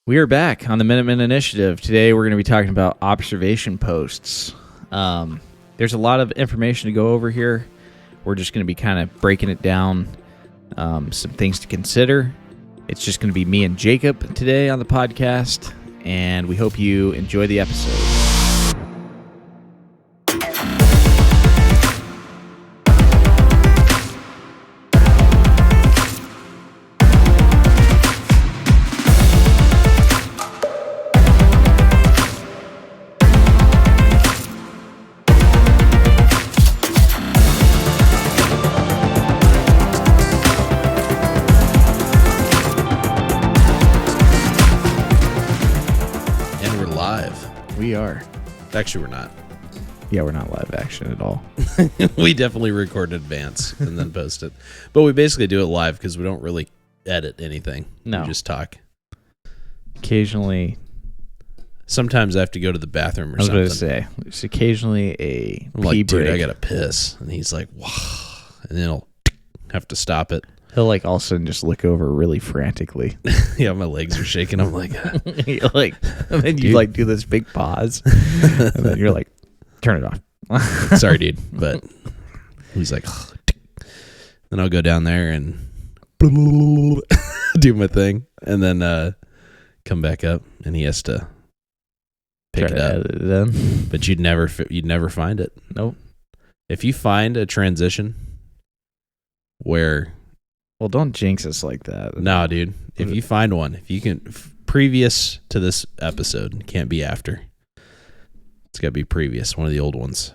We are back on the Minuteman Initiative. Today we're going to be talking about observation posts. There's a lot of information to go over here. We're just going to be kind of breaking it down, some things to consider. It's just going to be me and Jacob today on the podcast, and we hope you enjoy the episode. We are. Actually, we're not. Yeah, we're not live action at all. We definitely record in advance and then post it. But we basically do it live because we don't really edit anything. No. We just talk. Occasionally. Sometimes I have to go to the bathroom or something. I was going to say, it's occasionally a I'm pee like, dude, break. I got to piss. And he's like, wow. And then I'll have to stop it. He'll like all of a sudden just look over really frantically. Yeah, my legs are shaking. I'm like, you're like, and then you like do this big pause, and then you're like, turn it off. sorry, dude. But he's like, then I'll go down there and do my thing, and then come back up, and he has to pick it up. Edit it in. But you'd never find it. Nope. If you find a transition where. Well, don't jinx us like that. No, dude. If you find one, if you can, previous to this episode, can't be after. It's got to be previous, one of the old ones.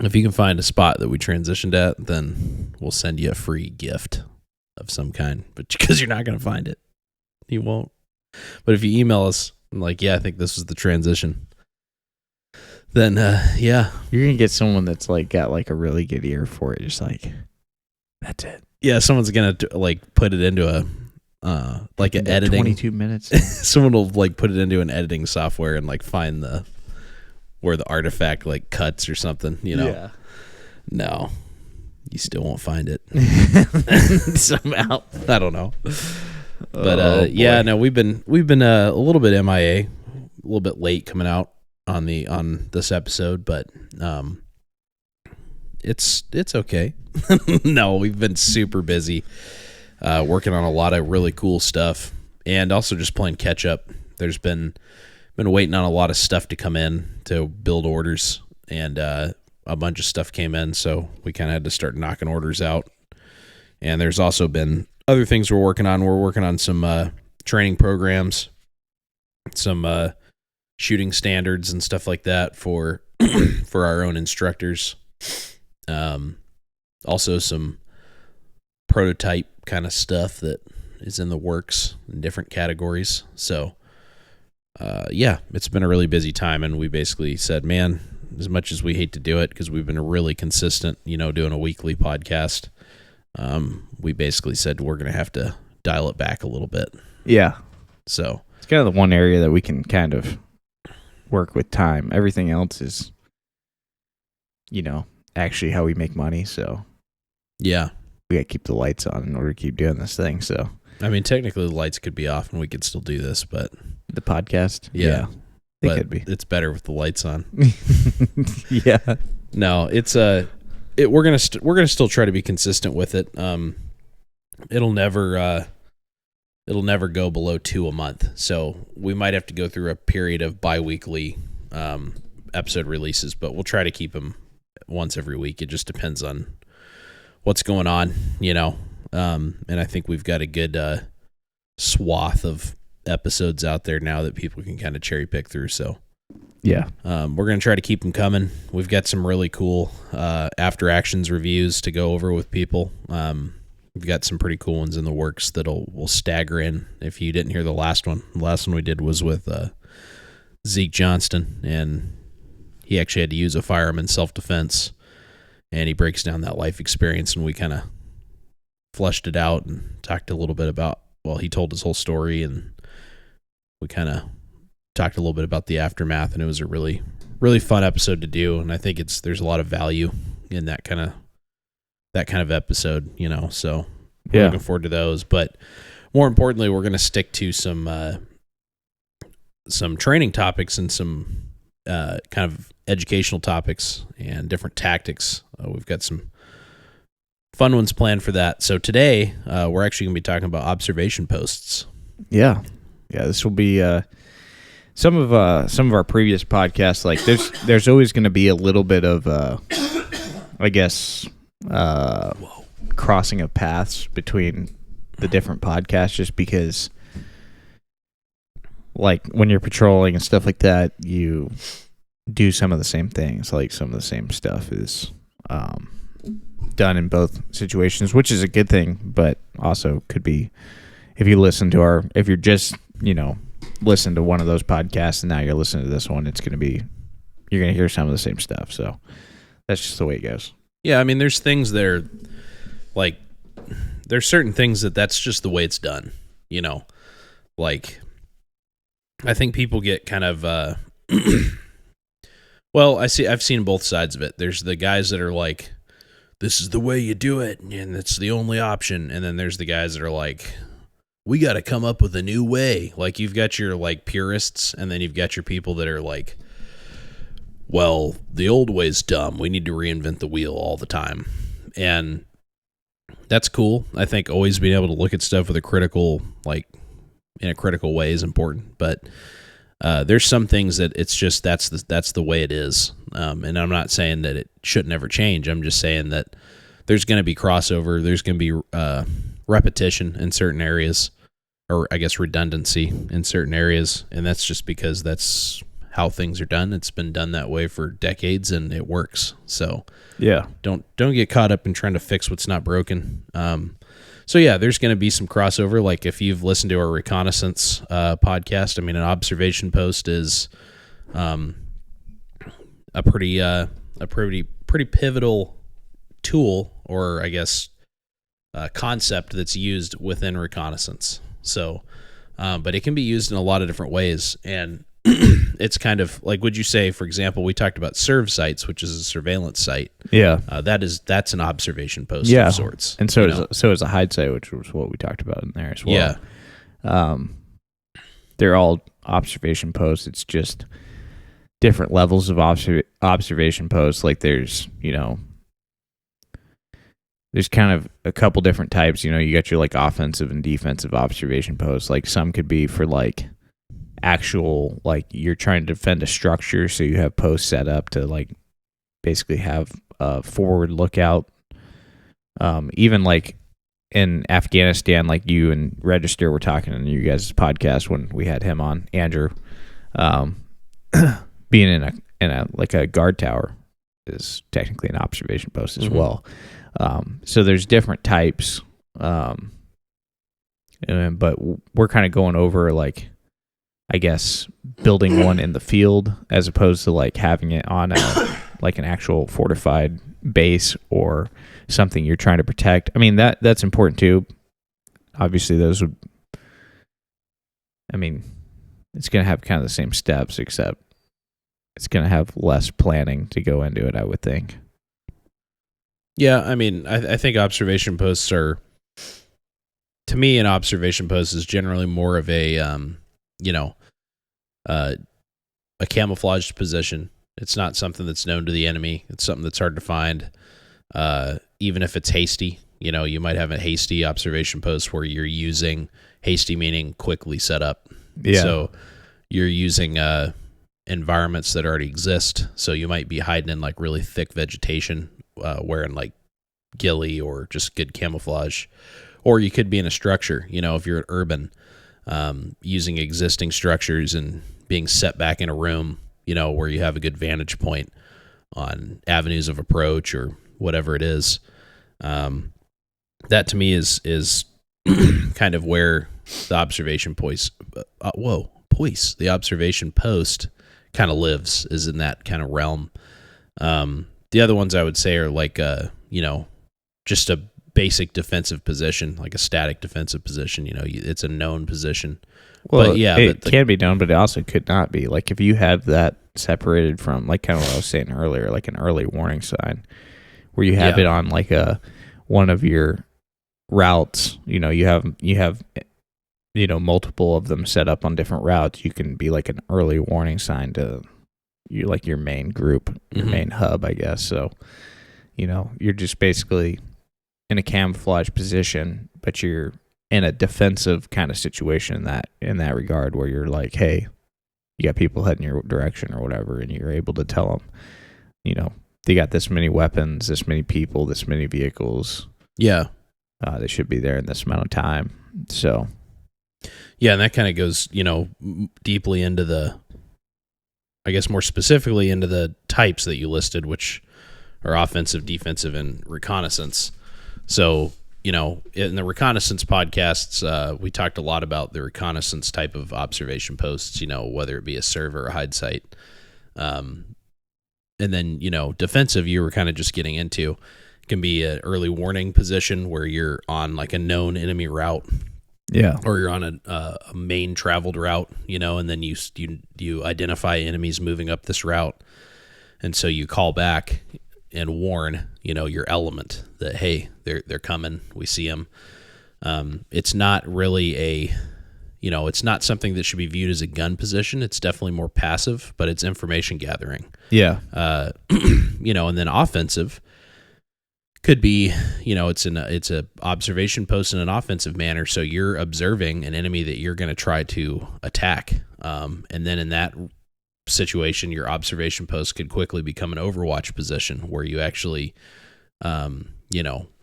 If you can find a spot that we transitioned at, then we'll send you a free gift of some kind. But because you're not going to find it, you won't. But if you email us, like, yeah, I think this was the transition, then, yeah. You're going to get someone that's like got like a really good ear for it. Just like, that's it. Yeah, someone's gonna like put it into a like an editing 22 minutes. Someone will like put it into an editing software and like find where the artifact like cuts or something, you know. Yeah. No. You still won't find it. Somehow. I don't know. But yeah, no, we've been a little bit MIA, a little bit late coming out on this episode, but it's okay. No, we've been super busy working on a lot of really cool stuff, and also just playing catch up. There's been waiting on a lot of stuff to come in to build orders, and a bunch of stuff came in, so we kind of had to start knocking orders out. And there's also been other things we're working on. We're working on some training programs, some shooting standards and stuff like that for our own instructors. Also some prototype kind of stuff that is in the works in different categories. So, yeah, it's been a really busy time, and we basically said, man, as much as we hate to do it, because we've been really consistent, doing a weekly podcast, we basically said we're going to have to dial it back a little bit. Yeah. So it's kind of the one area that we can kind of work with time. Everything else is, actually how we make money. So yeah, we got to keep the lights on in order to keep doing this thing. So I mean, technically the lights could be off and we could still do this, but the podcast, yeah, it could be. It's better with the lights on. Yeah. No, it's we're gonna still try to be consistent with it. It'll never go below 2 a month. So we might have to go through a period of bi-weekly episode releases, but we'll try to keep them once every week. It just depends on what's going on, and I think we've got a good swath of episodes out there now that people can kind of cherry pick through. So yeah, we're going to try to keep them coming. We've got some really cool after actions reviews to go over with people. We've got some pretty cool ones in the works we'll stagger in. If you didn't hear the last one we did was with Zeke Johnston, and he actually had to use a firearm in self-defense, and he breaks down that life experience, and we kind of fleshed it out and talked a little bit about, he told his whole story, and we kind of talked a little bit about the aftermath, and it was a really, really fun episode to do, and I think there's a lot of value in that kind of episode, so we're looking forward to those. But more importantly, we're going to stick to some some training topics and some kind of educational topics and different tactics. We've got some fun ones planned for that. So today we're actually going to be talking about observation posts. Yeah. This will be some of our previous podcasts. Like there's always going to be a little bit of I guess crossing of paths between the different podcasts, just because like when you're patrolling and stuff like that, you do some of the same things. Like some of the same stuff is done in both situations, which is a good thing, but also could be if you're just, listen to one of those podcasts and now you're listening to this one, you're going to hear some of the same stuff. So that's just the way it goes. Yeah. I mean, there's things that are like, there's certain things that's just the way it's done, like I think people get kind of, well, I've seen both sides of it. There's the guys that are like, this is the way you do it, and it's the only option. And then there's the guys that are like, we got to come up with a new way. Like you've got your like purists, and then you've got your people that are like, well, the old way's dumb. We need to reinvent the wheel all the time. And that's cool. I think always being able to look at stuff with a critical way is important. But there's some things that it's just that's the way it is. And I'm not saying that it should never change. I'm just saying that there's going to be crossover. There's going to be repetition in certain areas, or I guess redundancy in certain areas. And that's just because that's how things are done. It's been done that way for decades, and it works. So yeah, don't get caught up in trying to fix what's not broken. So yeah, there's going to be some crossover. Like if you've listened to our reconnaissance podcast, I mean, an observation post is a pretty pivotal tool, or I guess concept that's used within reconnaissance. So, but it can be used in a lot of different ways, and it's kind of like, would you say, for example, we talked about serve sites, which is a surveillance site. Yeah, that's an observation post of sorts. And so is a hide site, which was what we talked about in there as well. Yeah, they're all observation posts. It's just different levels of observation posts. Like there's kind of a couple different types. You got your like offensive and defensive observation posts. Like some could be for like actual, like you're trying to defend a structure, so you have posts set up to like basically have a forward lookout. Even like in Afghanistan, like you and Register were talking in you guys' podcast when we had him on, Andrew, being in a like a guard tower is technically an observation post as well. So there's different types, but we're kind of going over like, I guess, building one in the field as opposed to like having it on like an actual fortified base or something you're trying to protect. I mean, that's important too. Obviously, it's going to have kind of the same steps, except it's going to have less planning to go into it, I would think. Yeah, I mean, I think observation posts are, to me, an observation post is generally more of a camouflaged position. It's not something that's known to the enemy. It's something that's hard to find. Even if it's hasty, you might have a hasty observation post where you're using hasty, meaning quickly set up. Yeah. So you're using environments that already exist. So you might be hiding in like really thick vegetation, wearing like ghillie or just good camouflage. Or you could be in a structure, if you're urban, using existing structures and being set back in a room, where you have a good vantage point on avenues of approach or whatever it is. That to me is kind of where the observation the observation post kind of lives, is in that kind of realm. The other ones I would say are like, just a basic defensive position, like a static defensive position. It's a known position. Well, but yeah, it can be known, but it also could not be. Like if you have that separated from, like kind of what I was saying earlier, like an early warning sign, where you have it on like one of your routes. You have multiple of them set up on different routes, you can be like an early warning sign to you, like your main group, your main hub, I guess. So, you're just basically in a camouflage position, but you're in a defensive kind of situation in that regard, where you're like, hey, you got people heading your direction or whatever, and you're able to tell them, they got this many weapons, this many people, this many vehicles. Yeah. They should be there in this amount of time. So, yeah, and that kind of goes, deeply into I guess more specifically into the types that you listed, which are offensive, defensive, and reconnaissance. So, in the reconnaissance podcasts, we talked a lot about the reconnaissance type of observation posts, whether it be a serve or a hide site. And then, defensive, you were kind of just getting into. It can be an early warning position where you're on like a known enemy route. Yeah. Or you're on a main traveled route, and then you identify enemies moving up this route. And so you call back and warn, your element that, hey, they're coming. We see them. It's not really it's not something that should be viewed as a gun position. It's definitely more passive, but it's information gathering. Yeah. And then offensive could be, it's a observation post in an offensive manner. So you're observing an enemy that you're going to try to attack. And then in that situation, your observation post could quickly become an overwatch position where you actually,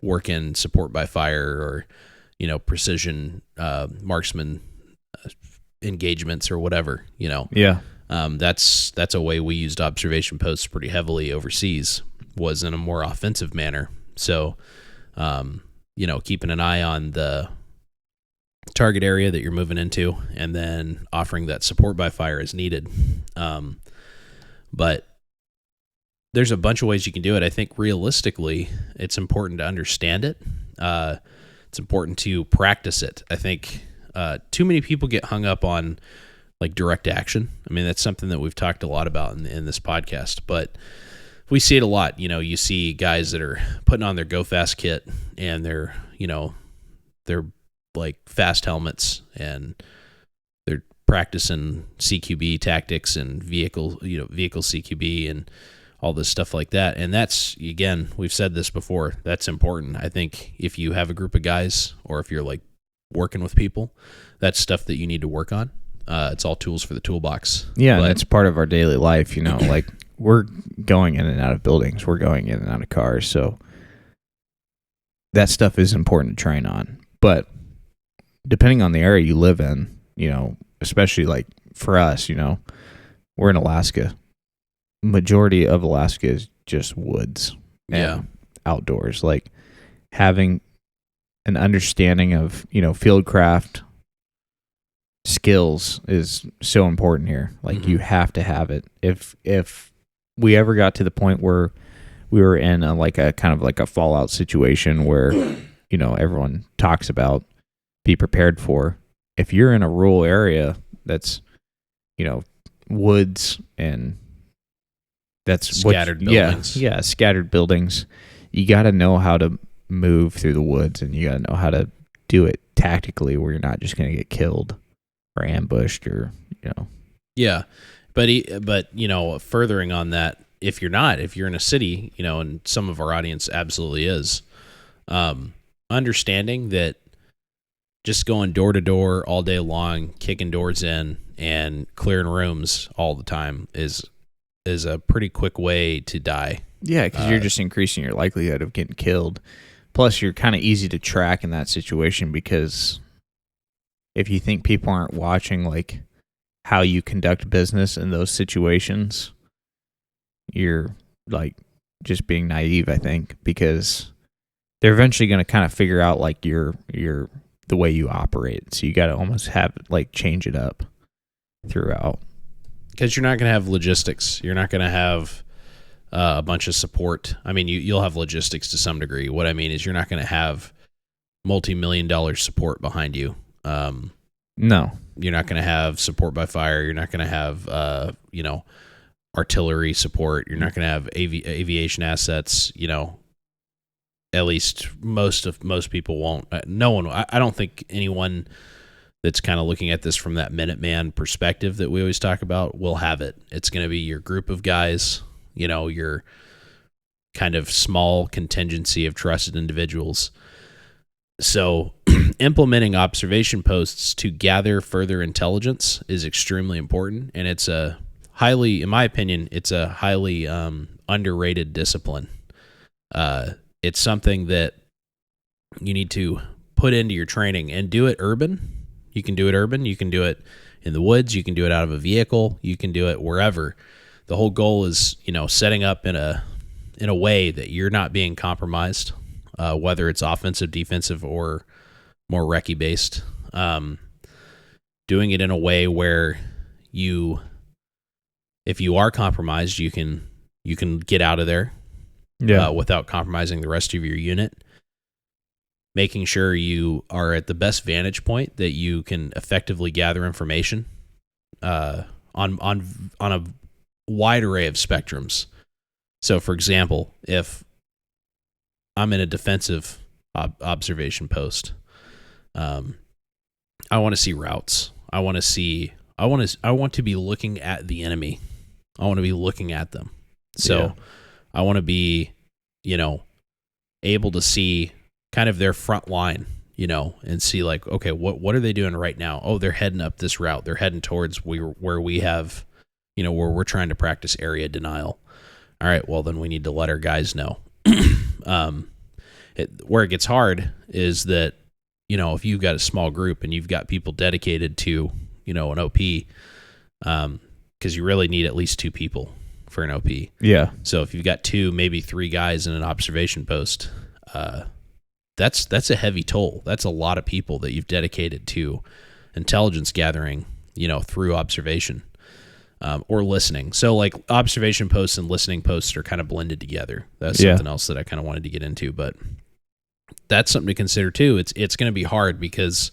work in support by fire or, precision, marksman engagements or whatever, Yeah. That's a way we used observation posts pretty heavily overseas, was in a more offensive manner. So, keeping an eye on the target area that you're moving into and then offering that support by fire as needed. But there's a bunch of ways you can do it. I think realistically, it's important to understand it. It's important to practice it. I think too many people get hung up on like direct action. I mean, that's something that we've talked a lot about in this podcast, but we see it a lot. You see guys that are putting on their Go Fast kit and they're like fast helmets and they're practicing CQB tactics and vehicle CQB and all this stuff like that. And that's, again, we've said this before, that's important. I think if you have a group of guys or if you're like working with people, that's stuff that you need to work on. It's all tools for the toolbox. Yeah, and it's part of our daily life, like we're going in and out of buildings, we're going in and out of cars, so that stuff is important to train on. But depending on the area you live in, especially like for us, we're in Alaska. Majority of Alaska is just woods and outdoors. Like having an understanding of, fieldcraft skills is so important here. Like you have to have it. If we ever got to the point where we were in a kind of like a fallout situation where, everyone talks about, be prepared for. If you're in a rural area that's, woods and that's scattered buildings. Yeah, scattered buildings. You got to know how to move through the woods and you got to know how to do it tactically where you're not just going to get killed or ambushed or, Yeah. But furthering on that, if you're in a city, and some of our audience absolutely is, understanding that just going door to door all day long, kicking doors in and clearing rooms all the time is a pretty quick way to die. Yeah, because you're just increasing your likelihood of getting killed. Plus, you're kind of easy to track in that situation because if you think people aren't watching, like, how you conduct business in those situations, you're, like, just being naive, I think, because they're eventually going to kind of figure out, like, your the way you operate. So you got to almost have, like, change it up throughout. Because you're not going to have logistics. You're not going to have a bunch of support. I mean, you'll have logistics to some degree. What I mean is you're not going to have multi-million-dollar support behind you. No. You're not going to have support by fire. You're not going to have, artillery support. You're not going to have aviation assets. At least most people won't. No one. I don't think anyone that's kind of looking at this from that Minuteman perspective that we always talk about will have it. It's going to be your group of guys, your kind of small contingency of trusted individuals. So implementing observation posts to gather further intelligence is extremely important, and it's in my opinion, it's a highly underrated discipline. It's something that you need to put into your training and do it urban. You can do it urban. You can do it in the woods. You can do it out of a vehicle. You can do it wherever. The whole goal is, setting up in a way that you're not being compromised, whether it's offensive, defensive, or more recce based. Doing it in a way where if you are compromised, you can get out of there without compromising the rest of your unit. Making sure you are at the best vantage point that you can effectively gather information on a wide array of spectrums. So, for example, if I'm in a defensive observation post, I want to see routes. I want to be looking at the enemy. I want to be looking at them. So I want to be, able to see kind of their front line, and see like, okay, what are they doing right now? Oh, they're heading up this route. They're heading towards where we have, where we're trying to practice area denial. All right, well, then we need to let our guys know. Where it gets hard is that, if you've got a small group and you've got people dedicated to, an OP, because you really need at least 2 people for an OP. Yeah. So if you've got 2, maybe 3 guys in an observation post, that's a heavy toll. That's a lot of people that you've dedicated to intelligence gathering, through observation. Or listening. So like observation posts and listening posts are kind of blended together. That's something else that I kind of wanted to get into, but that's something to consider too. It's going to be hard because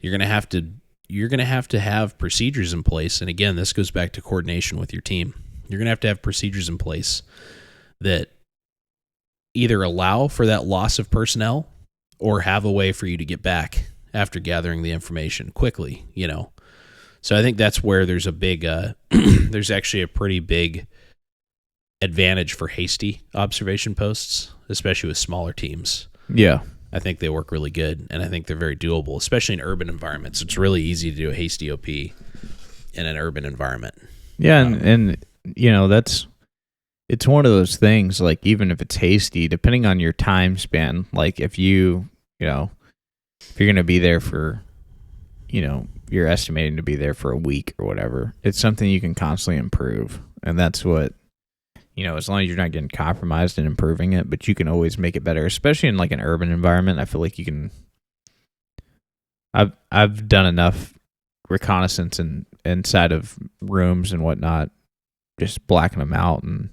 you're going to have to have procedures in place. And again, this goes back to coordination with your team. You're going to have procedures in place that either allow for that loss of personnel or have a way for you to get back after gathering the information quickly, So I think that's where there's a big, there's actually a pretty big advantage for hasty observation posts, especially with smaller teams. Yeah. I think they work really good, and I think they're very doable, especially in urban environments. It's really easy to do a hasty OP in an urban environment. Yeah, and it's one of those things, like even if it's hasty, depending on your time span, like if if you're going to be there for, you're estimating to be there for a week or whatever, it's something you can constantly improve. And that's what, as long as you're not getting compromised and improving it, but you can always make it better, especially in like an urban environment. I feel like you can, I've done enough reconnaissance inside of rooms and whatnot, just blacking them out and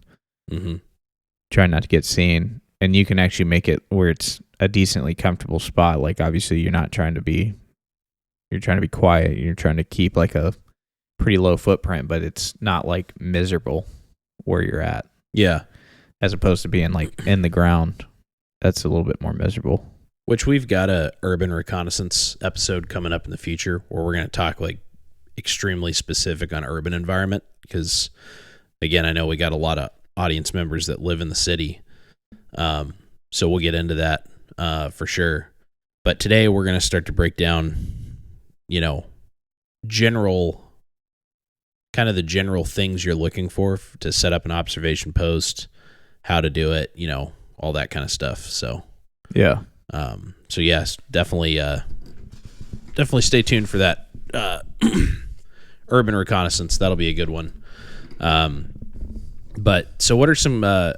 trying not to get seen. And you can actually make it where it's a decently comfortable spot. Like obviously you're trying to be quiet. You're trying to keep like a pretty low footprint, but it's not like miserable where you're at. Yeah. As opposed to being like in the ground. That's a little bit more miserable. Which we've got a urban reconnaissance episode coming up in the future where we're going to talk like extremely specific on urban environment. Because again, I know we got a lot of audience members that live in the city. So we'll get into that for sure. But today we're going to start to break down, the general things you're looking for to set up an observation post, how to do it, all that kind of stuff. So, yeah. So yes, definitely stay tuned for that, urban reconnaissance. That'll be a good one. But so what are some, I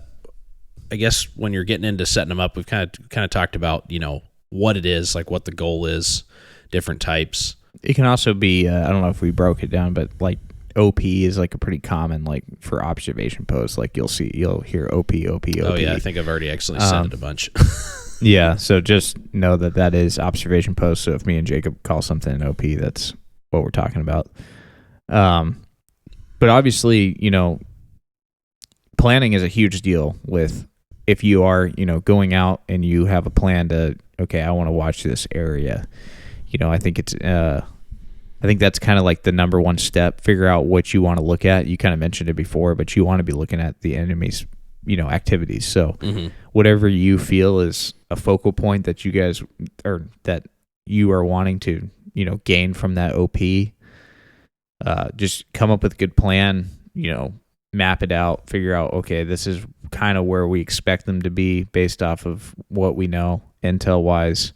guess when you're getting into setting them up, we've kind of talked about, what it is, like what the goal is, different types. It can also be, I don't know if we broke it down, but like OP is like a pretty common, like for observation posts, like you'll hear OP. Oh yeah, I think I've already actually said it a bunch. Yeah, so just know that is observation post. So if me and Jacob call something an OP, that's what we're talking about. But obviously, planning is a huge deal with if you are, going out and you have a plan to, okay, I want to watch this area. I think it's I think that's kind of like the number one step. Figure out what you want to look at. You kind of mentioned it before, but you want to be looking at the enemy's, activities. So whatever you feel is a focal point that you guys or that you are wanting to, gain from that OP, just come up with a good plan, map it out, figure out, okay, this is kind of where we expect them to be based off of what we know intel wise.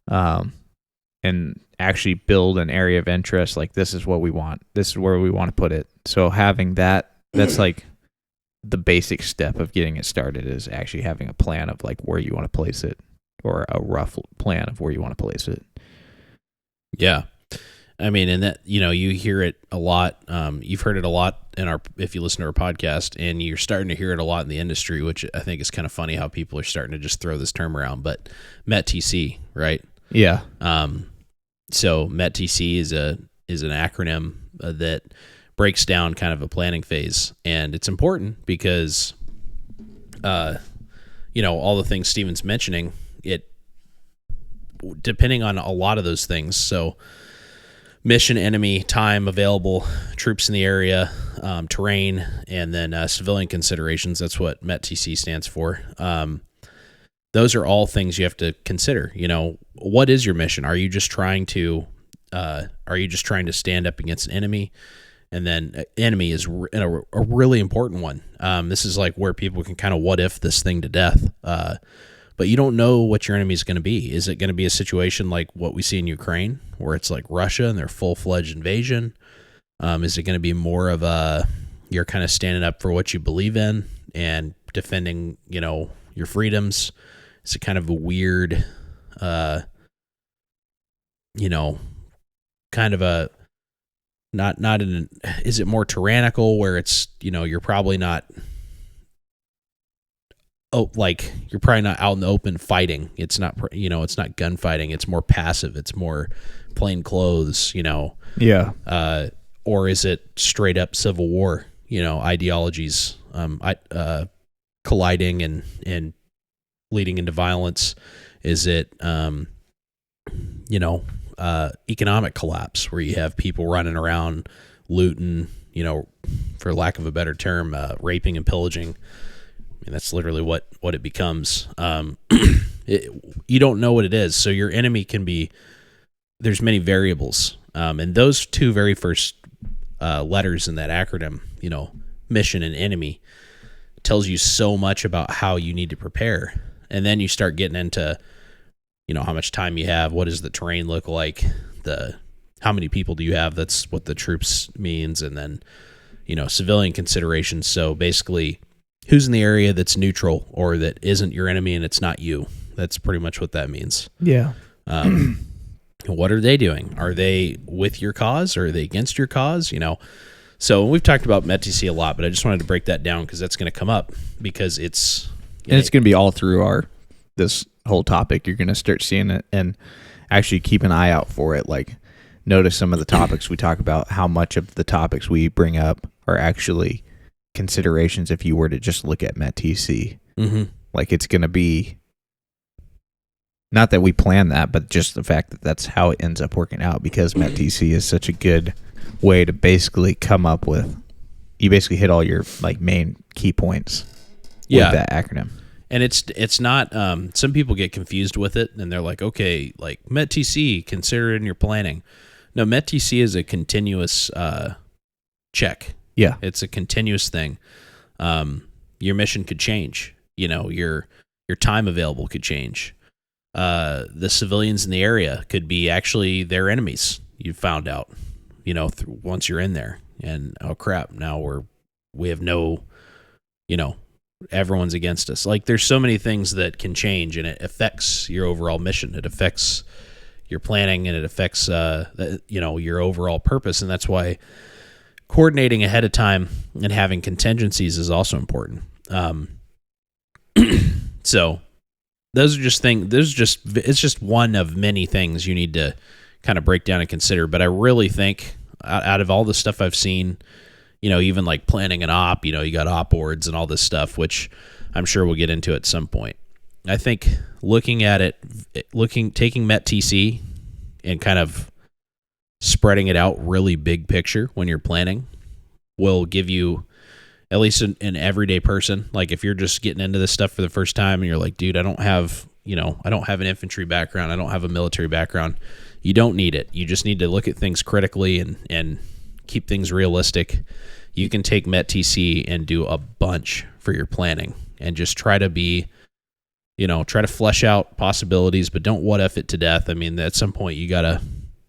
And actually build an area of interest. Like, this is what we want. This is where we want to put it. So having that's like the basic step of getting it started, is actually having a plan of like where you want to place it, or a rough plan of where you want to place it. Yeah. I mean, and that, you hear it a lot. You've heard it a lot if you listen to our podcast, and you're starting to hear it a lot in the industry, which I think is kind of funny how people are starting to just throw this term around, but METTC, right? Yeah. So METTC is an acronym that breaks down kind of a planning phase, and it's important because, all the things Steven's mentioning, depending on a lot of those things. So mission, enemy, time available, troops in the area, terrain, and then civilian considerations. That's what METTC stands for. Those are all things you have to consider. What is your mission? Are you just trying to stand up against an enemy? And then enemy is a really important one. This is like where people can kind of what if this thing to death. But you don't know what your enemy is going to be. Is it going to be a situation like what we see in Ukraine, where it's like Russia and their full-fledged invasion? Is it going to be more of you're kind of standing up for what you believe in and defending, your freedoms? It's a kind of a weird, kind of a not in. Is it more tyrannical where it's you're probably not. Oh, like you're probably not out in the open fighting. It's not it's not gunfighting. It's more passive. It's more plain clothes. Yeah. Or is it straight up civil war? Ideologies colliding and leading into violence? Is it, economic collapse where you have people running around looting, for lack of a better term, raping and pillaging? I mean, that's literally what it becomes. You don't know what it is. So your enemy can be, there's many variables. And those two very first letters in that acronym, mission and enemy, tells you so much about how you need to prepare. And then you start getting into, how much time you have, what does the terrain look like, how many people do you have, that's what the troops means, and then, civilian considerations. So basically, who's in the area that's neutral or that isn't your enemy and it's not you. That's pretty much what that means. Yeah. What are they doing? Are they with your cause or are they against your cause? So we've talked about METTC a lot, but I just wanted to break that down because that's going to come up because it's going to be all through this whole topic. You're going to start seeing it and actually keep an eye out for it. Like, notice some of the topics we talk about, how much of the topics we bring up are actually considerations if you were to just look at METTC. Mm-hmm. Like, it's going to be, not that we plan that, but just the fact that that's how it ends up working out, because METTC is such a good way to basically come up with, you basically hit all your main key points with that acronym. And it's not, some people get confused with it and they're like, okay, like METTC, consider it in your planning. No, METTC is a continuous check. Yeah. It's a continuous thing. Your mission could change. Your time available could change. The civilians in the area could be actually their enemies. You found out, once you're in there, and oh crap, now we have no, everyone's against us. Like, there's so many things that can change, and it affects your overall mission. It affects your planning, and it affects, your overall purpose. And that's why coordinating ahead of time and having contingencies is also important. So those are just things. It's just one of many things you need to kind of break down and consider. But I really think out of all the stuff I've seen, even like planning an op, you got op boards and all this stuff, which I'm sure we'll get into at some point. I think looking at it, taking METTC and kind of spreading it out really big picture when you're planning will give you, at least an everyday person, like if you're just getting into this stuff for the first time and you're like, dude, I don't have an infantry background, I don't have a military background. You don't need it. You just need to look at things critically and keep things realistic. You can take METTC and do a bunch for your planning and just try to flesh out possibilities, but don't what if it to death. I mean, at some point you gotta,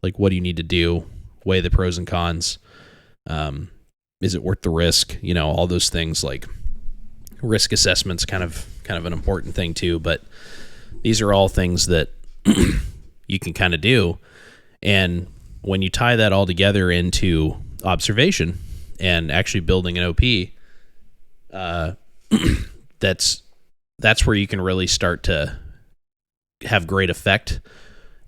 like, what do you need to do? Weigh the pros and cons. Is it worth the risk? All those things, like risk assessment's kind of an important thing too, but these are all things that you can kind of do. And when you tie that all together into observation and actually building an OP, that's where you can really start to have great effect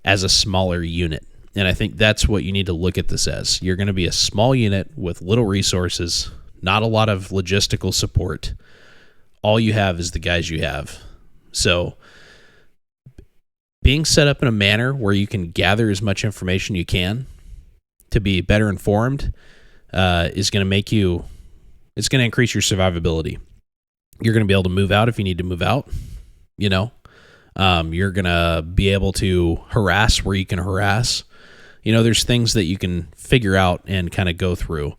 as a smaller unit. And I think that's what you need to look at this as. You're going to be a small unit with little resources, not a lot of logistical support. All you have is the guys you have. So being set up in a manner where you can gather as much information you can to be better informed is going to increase your survivability. You're going to be able to move out if you need to move out. You're going to be able to harass where you can harass. There's things that you can figure out and kind of go through.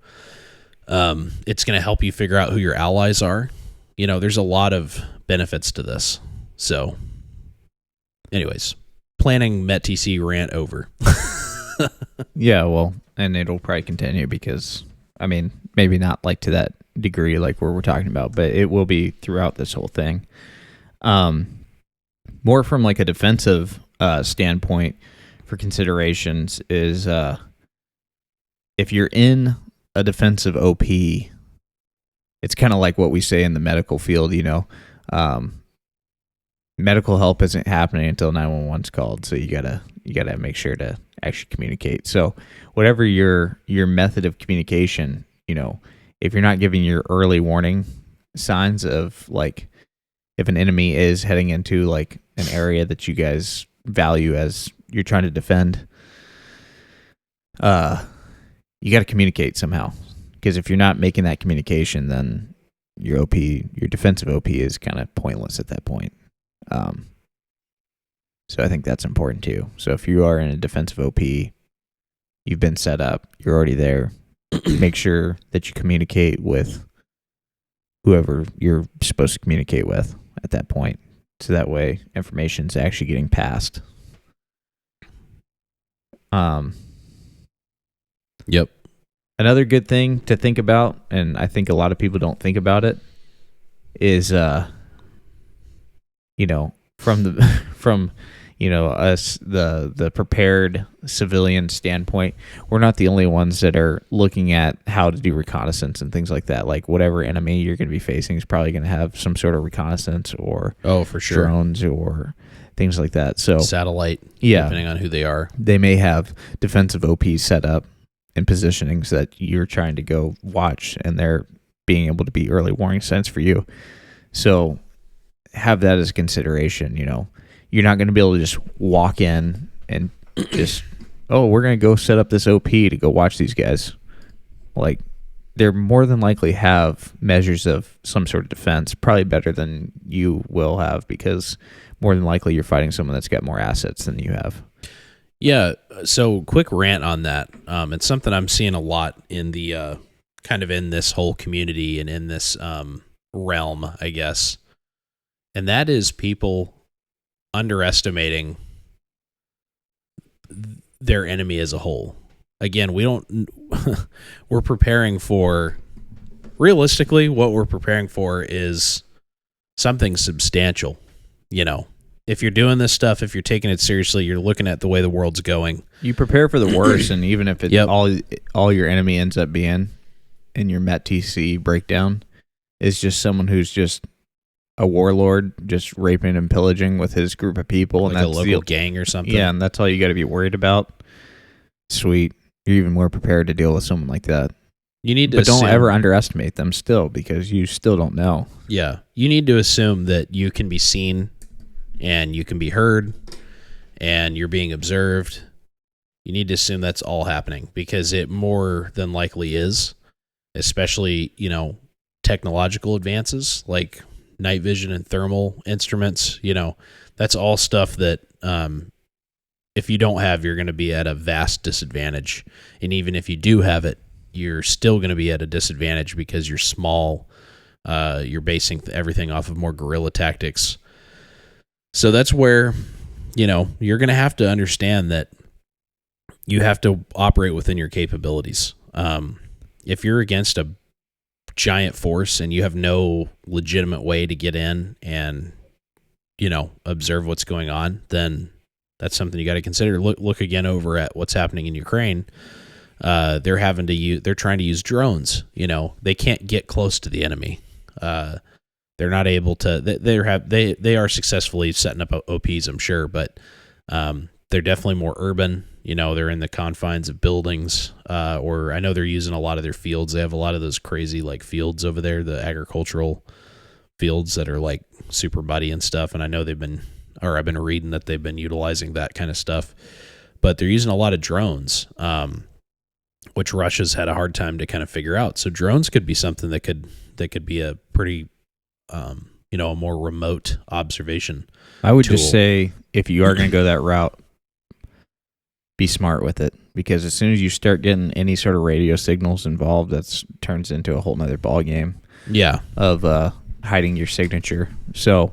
It's going to help you figure out who your allies are. There's a lot of benefits to this. So anyways, planning METTC rant over. Yeah, well, and it'll probably continue because, I mean, maybe not like to that degree like where we're talking about, but it will be throughout this whole thing. More from like a defensive standpoint for considerations is if you're in a defensive OP, it's kind of like what we say in the medical field, medical help isn't happening until 911's called, so you gotta make sure to actually communicate. So whatever your method of communication, if you're not giving your early warning signs of, like, if an enemy is heading into like an area that you guys value as you're trying to defend, you got to communicate somehow. Because if you're not making that communication, then your defensive OP is kind of pointless at that point. So I think that's important too. So if you are in a defensive OP, you've been set up, you're already there, make sure that you communicate with whoever you're supposed to communicate with at that point. So that way information's actually getting passed. Yep. Another good thing to think about, and I think a lot of people don't think about it, is from us, the prepared civilian standpoint, we're not the only ones that are looking at how to do reconnaissance and things like that. Like, whatever enemy you're going to be facing is probably going to have some sort of reconnaissance or for sure, drones or things like that. So satellite, yeah, depending on who they are. They may have defensive OPs set up and positionings that you're trying to go watch, and they're being able to be early warning signs for you. So have that as a consideration. You're not going to be able to just walk in and just, we're going to go set up this OP to go watch these guys. Like, they're more than likely have measures of some sort of defense, probably better than you will have, because more than likely you're fighting someone that's got more assets than you have. Yeah, so quick rant on that. It's something I'm seeing a lot in the kind of in this whole community and in this realm, I guess. And that is people underestimating their enemy as a whole. Again, we're preparing for, realistically, what we're preparing for is something substantial. If you're doing this stuff, if you're taking it seriously, you're looking at the way the world's going. You prepare for the worst, and even if it's all your enemy ends up being in your METTC breakdown is just someone who's just a warlord, just raping and pillaging with his group of people, like and that's a local gang or something. Yeah, and that's all you got to be worried about. Sweet, you're even more prepared to deal with someone like that. But don't ever underestimate them still, because you still don't know. Yeah, you need to assume that you can be seen and you can be heard and you're being observed. You need to assume that's all happening because it more than likely is, especially, technological advances like night vision and thermal instruments. That's all stuff that if you don't have, you're going to be at a vast disadvantage. And even if you do have it, you're still going to be at a disadvantage because you're small. You're basing everything off of more guerrilla tactics. So that's where, you're going to have to understand that you have to operate within your capabilities. If you're against a giant force and you have no legitimate way to get in and, observe what's going on, then that's something you got to consider. Look again over at what's happening in Ukraine. They're trying to use drones. They can't get close to the enemy. They're not able to. They are successfully setting up OPs, I'm sure, but they're definitely more urban. They're in the confines of buildings, or I know they're using a lot of their fields. They have a lot of those crazy like fields over there, the agricultural fields that are like super muddy and stuff. And I know I've been reading that they've been utilizing that kind of stuff, but they're using a lot of drones, which Russia's had a hard time to kind of figure out. So drones could be something that could be a pretty, a more remote observation. I would tool. just say if you are going to go that route, be smart with it, because as soon as you start getting any sort of radio signals involved, that turns into a whole nother ball game. Yeah. Of hiding your signature. So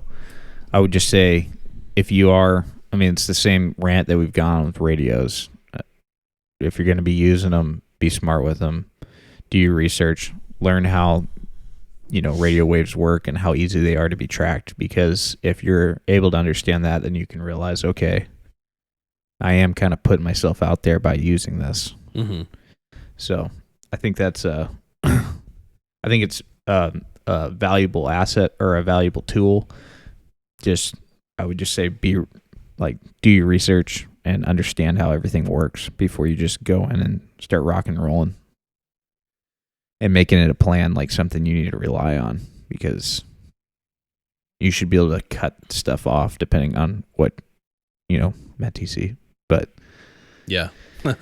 I would just say if you are, it's the same rant that we've gone on with radios. If you're going to be using them, be smart with them. Do your research. Learn how, radio waves work and how easy they are to be tracked. Because if you're able to understand that, then you can realize, okay, I am kind of putting myself out there by using this. Mm-hmm. So I think that's it's a valuable asset or a valuable tool. I would just say do your research and understand how everything works before you just go in and start rocking and rolling and making it a plan, like something you need to rely on, because you should be able to cut stuff off depending on what, MET-TC. But yeah, I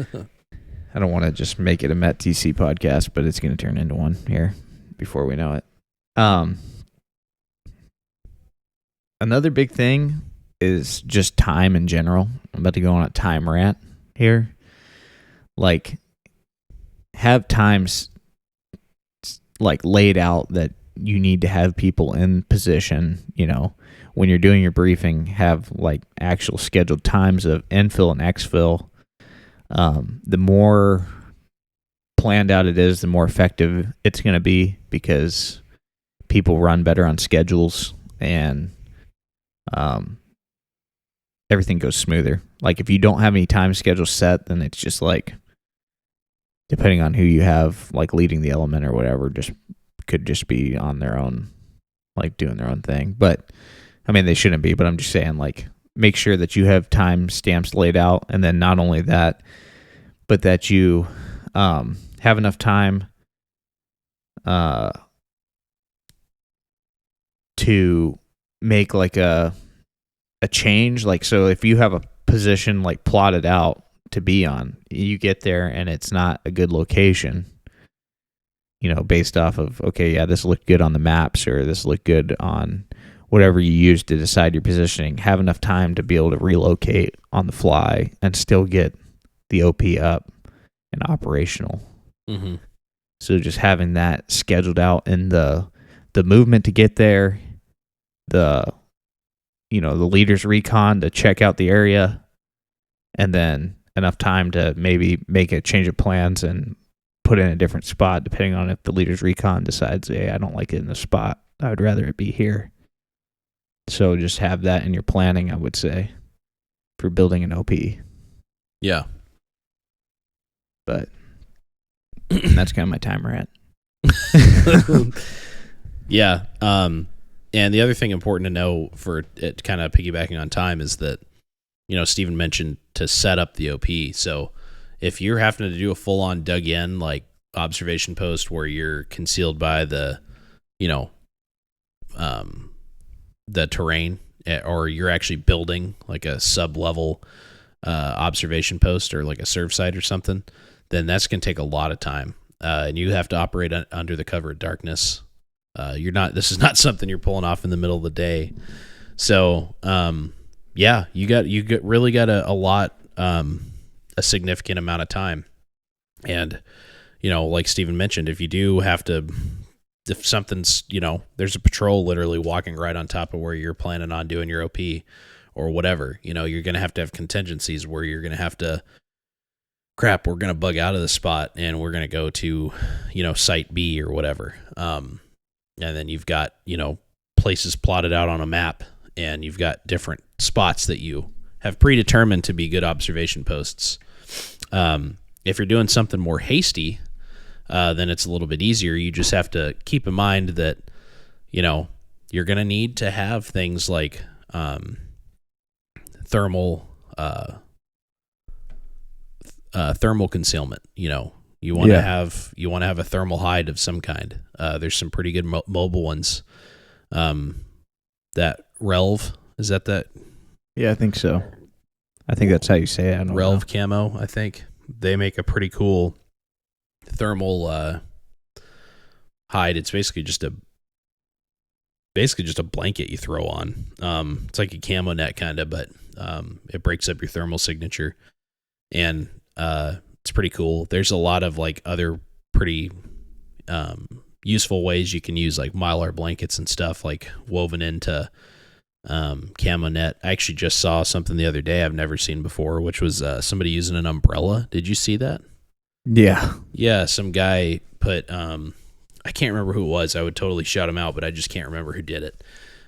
don't want to just make it a MET-TC podcast, but it's going to turn into one here before we know it. Another big thing is just time in general. I'm about to go on a time rant here. Like, have times like laid out that you need to have people in position. When you're doing your briefing, have like actual scheduled times of infill and exfil. The more planned out it is, the more effective it's going to be, because people run better on schedules and everything goes smoother. Like if you don't have any time schedule set, then it's just like, depending on who you have like leading the element or whatever, could just be on their own, like doing their own thing. But they shouldn't be, but I'm just saying, like, make sure that you have time stamps laid out, and then not only that, but that you have enough time to make like a change. Like, so if you have a position like plotted out to be on, you get there and it's not a good location, based off of, okay, yeah, this looked good on the maps, or this looked good on whatever you use to decide your positioning. Have enough time to be able to relocate on the fly and still get the OP up and operational. Mm-hmm. So just having that scheduled out, and the movement to get there, the leader's recon to check out the area, and then enough time to maybe make a change of plans and put in a different spot depending on if the leader's recon decides, hey, I don't like it in this spot, I would rather it be here. So just have that in your planning, I would say, for building an OP. Yeah. But that's kind of my time rant. Yeah. And the other thing important to know for it, kind of piggybacking on time, is that, Stephen mentioned to set up the OP. So if you're having to do a full-on dug-in, like, observation post where you're concealed by the terrain, or you're actually building like a sub-level observation post or like a serve site or something, then that's going to take a lot of time. And you have to operate under the cover of darkness. This is not something you're pulling off in the middle of the day. So, you really got a significant amount of time. And, like Steven mentioned, if you do have to, if something's, there's a patrol literally walking right on top of where you're planning on doing your OP or whatever, you're going to have contingencies where you're going to have to, crap, we're going to bug out of the spot and we're going to go to, site B or whatever. And then you've got, places plotted out on a map, and you've got different spots that you have predetermined to be good observation posts. If you're doing something more hasty, then it's a little bit easier. You just have to keep in mind that, you're going to need to have things like thermal concealment. You want to have a thermal hide of some kind. There's some pretty good mobile ones. That Relv, is that? Yeah, I think so. I think that's how you say it. I don't Relv know. camo, I think. They make a pretty cool thermal hide. It's basically just a blanket you throw on. It's like a camo net kind of, but it breaks up your thermal signature, and it's pretty cool. There's a lot of like other pretty useful ways you can use like Mylar blankets and stuff like woven into camo net. I actually just saw something the other day I've never seen before, which was somebody using an umbrella. Did you see that? Yeah, some guy put I can't remember who it was. I would totally shout him out, but I just can't remember who did it.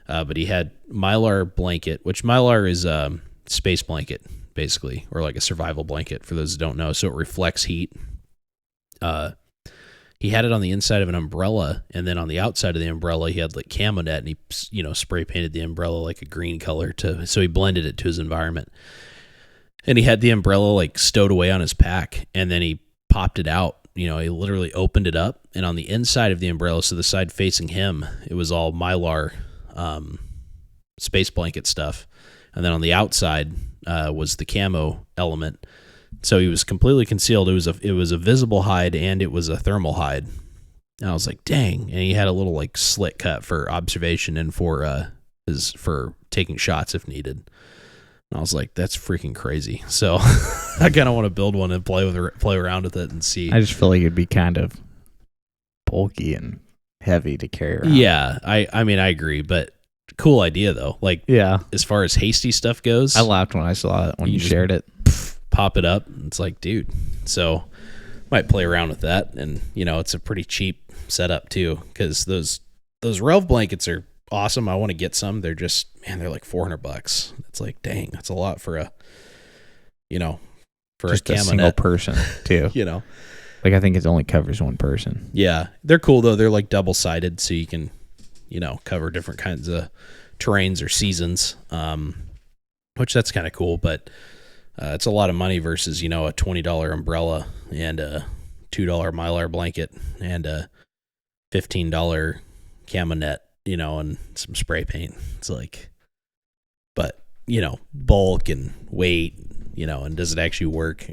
But he had Mylar blanket, which Mylar is space blanket basically, or like a survival blanket for those who don't know, so it reflects heat. He had it on the inside of an umbrella, and then on the outside of the umbrella, he had like camo net, and he, spray painted the umbrella like a green color so he blended it to his environment. And he had the umbrella like stowed away on his pack, and then he popped it out. He literally opened it up, and on the inside of the umbrella, so the side facing him, it was all Mylar space blanket stuff, and then on the outside was the camo element. So he was completely concealed. It was a visible hide, and it was a thermal hide. And I was like, dang. And he had a little like slit cut for observation and for taking shots if needed. And I was like, that's freaking crazy. So I kind of want to build one and play around with it and see. I just feel like it'd be kind of bulky and heavy to carry around. Yeah, I mean, I agree, but cool idea though. Like, yeah, as far as hasty stuff goes, I laughed when I saw it when you shared it. Pop it up. It's like, dude. So might play around with that, and it's a pretty cheap setup too, because those Relv blankets are awesome. I want to get some. They're just, they're like $400. It's like, dang, that's a lot for a just a single net. Person too. Like I think it only covers one person. Yeah, they're cool though. They're like double sided, so you can cover different kinds of terrains or seasons, which that's kind of cool. But it's a lot of money versus a $20 umbrella and a $2 Mylar blanket and a $15 camo net, and some spray paint. It's like, but bulk and weight, and does it actually work?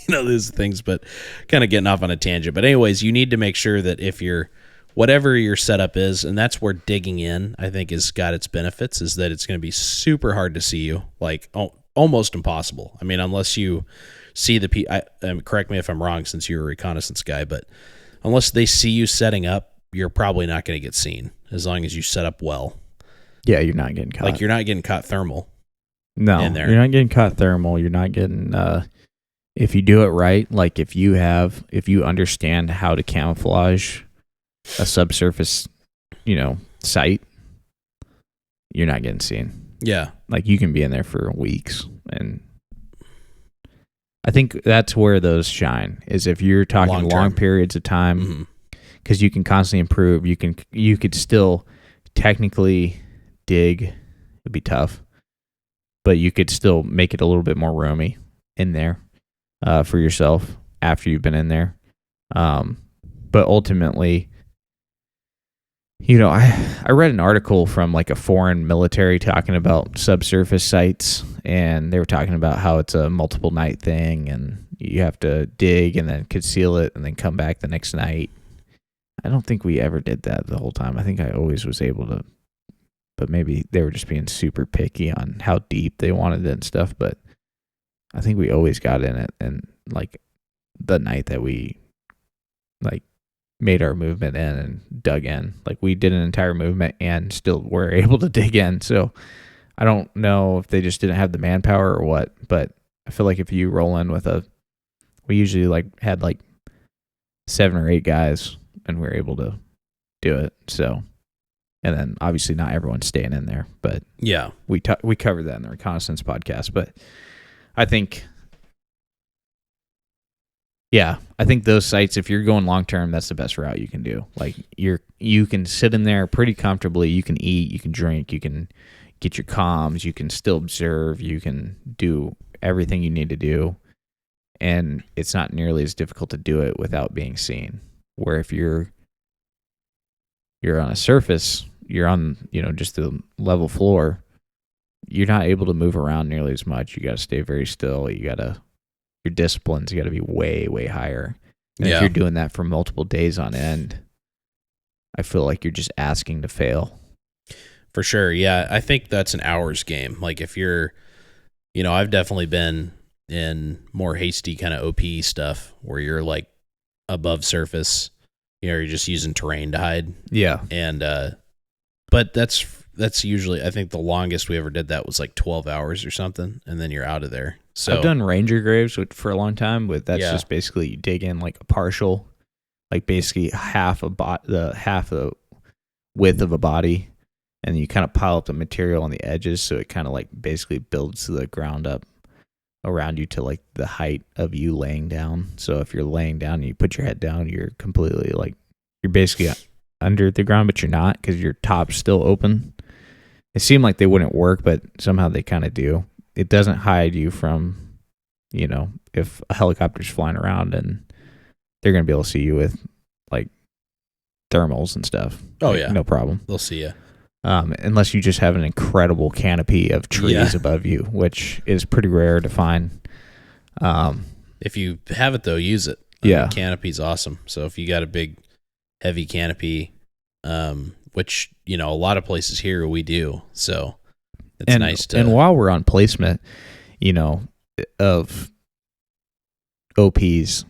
Those things. But kind of getting off on a tangent. But anyways, you need to make sure that if you're whatever your setup is, and that's where digging in, I think, has got its benefits, is that it's going to be super hard to see you, like almost impossible. I mean, unless you see correct me if I'm wrong, since you're a reconnaissance guy, but unless they see you setting up, you're probably not going to get seen as long as you set up well. Yeah, you're not getting caught. Like, you're not getting caught thermal. No, in there. You're not getting caught thermal. You're not getting, if you do it right, like if you understand how to camouflage a subsurface, site, you're not getting seen. Yeah. Like you can be in there for weeks, and I think that's where those shine, is if you're talking long periods of time, because you can constantly improve. You could still technically dig. It'd be tough, but you could still make it a little bit more roomy in there for yourself after you've been in there. But ultimately, I read an article from like a foreign military talking about subsurface sites, and they were talking about how it's a multiple night thing, and you have to dig and then conceal it and then come back the next night. I don't think we ever did that the whole time. I think I always was able to, but maybe they were just being super picky on how deep they wanted it and stuff. But I think we always got in it, and like the night that we like made our movement in and dug in, like we did an entire movement and still were able to dig in. So I don't know if they just didn't have the manpower or what, but I feel like if you roll in with we usually like had like 7 or 8 guys and we were able to do it. So, and then obviously not everyone's staying in there, but yeah, we covered that in the reconnaissance podcast. But I think those sites, if you're going long term, that's the best route you can do. Like you can sit in there pretty comfortably. You can eat, you can drink, you can get your comms, you can still observe, you can do everything you need to do, and it's not nearly as difficult to do it without being seen. Where if you're on a surface, you're on just the level floor, you're not able to move around nearly as much. You got to stay very still. Your discipline's got to be way, way higher. And if you're doing that for multiple days on end, I feel like you're just asking to fail. For sure. Yeah. I think that's an hours game. Like if you're, I've definitely been in more hasty kind of OP stuff where you're like above surface, you're just using terrain to hide. Yeah. And, but that's usually, I think the longest we ever did that was like 12 hours or something. And then you're out of there. So I've done ranger graves for a long time, but that's just basically you dig in like a partial, like basically half the width of a body, and you kind of pile up the material on the edges, so it kind of like basically builds the ground up around you to like the height of you laying down. So if you're laying down and you put your head down, you're completely like you're basically under the ground, but you're not because your top's still open. It seemed like they wouldn't work, but somehow they kind of do. It doesn't hide you from, if a helicopter's flying around and they're going to be able to see you with like thermals and stuff. Oh, yeah. No problem. They'll see you. Unless you just have an incredible canopy of trees above you, which is pretty rare to find. If you have it, though, use it. Canopy's awesome. So if you got a big, heavy canopy, which, a lot of places here we do. So it's nice to. And while we're on placement, of OPs,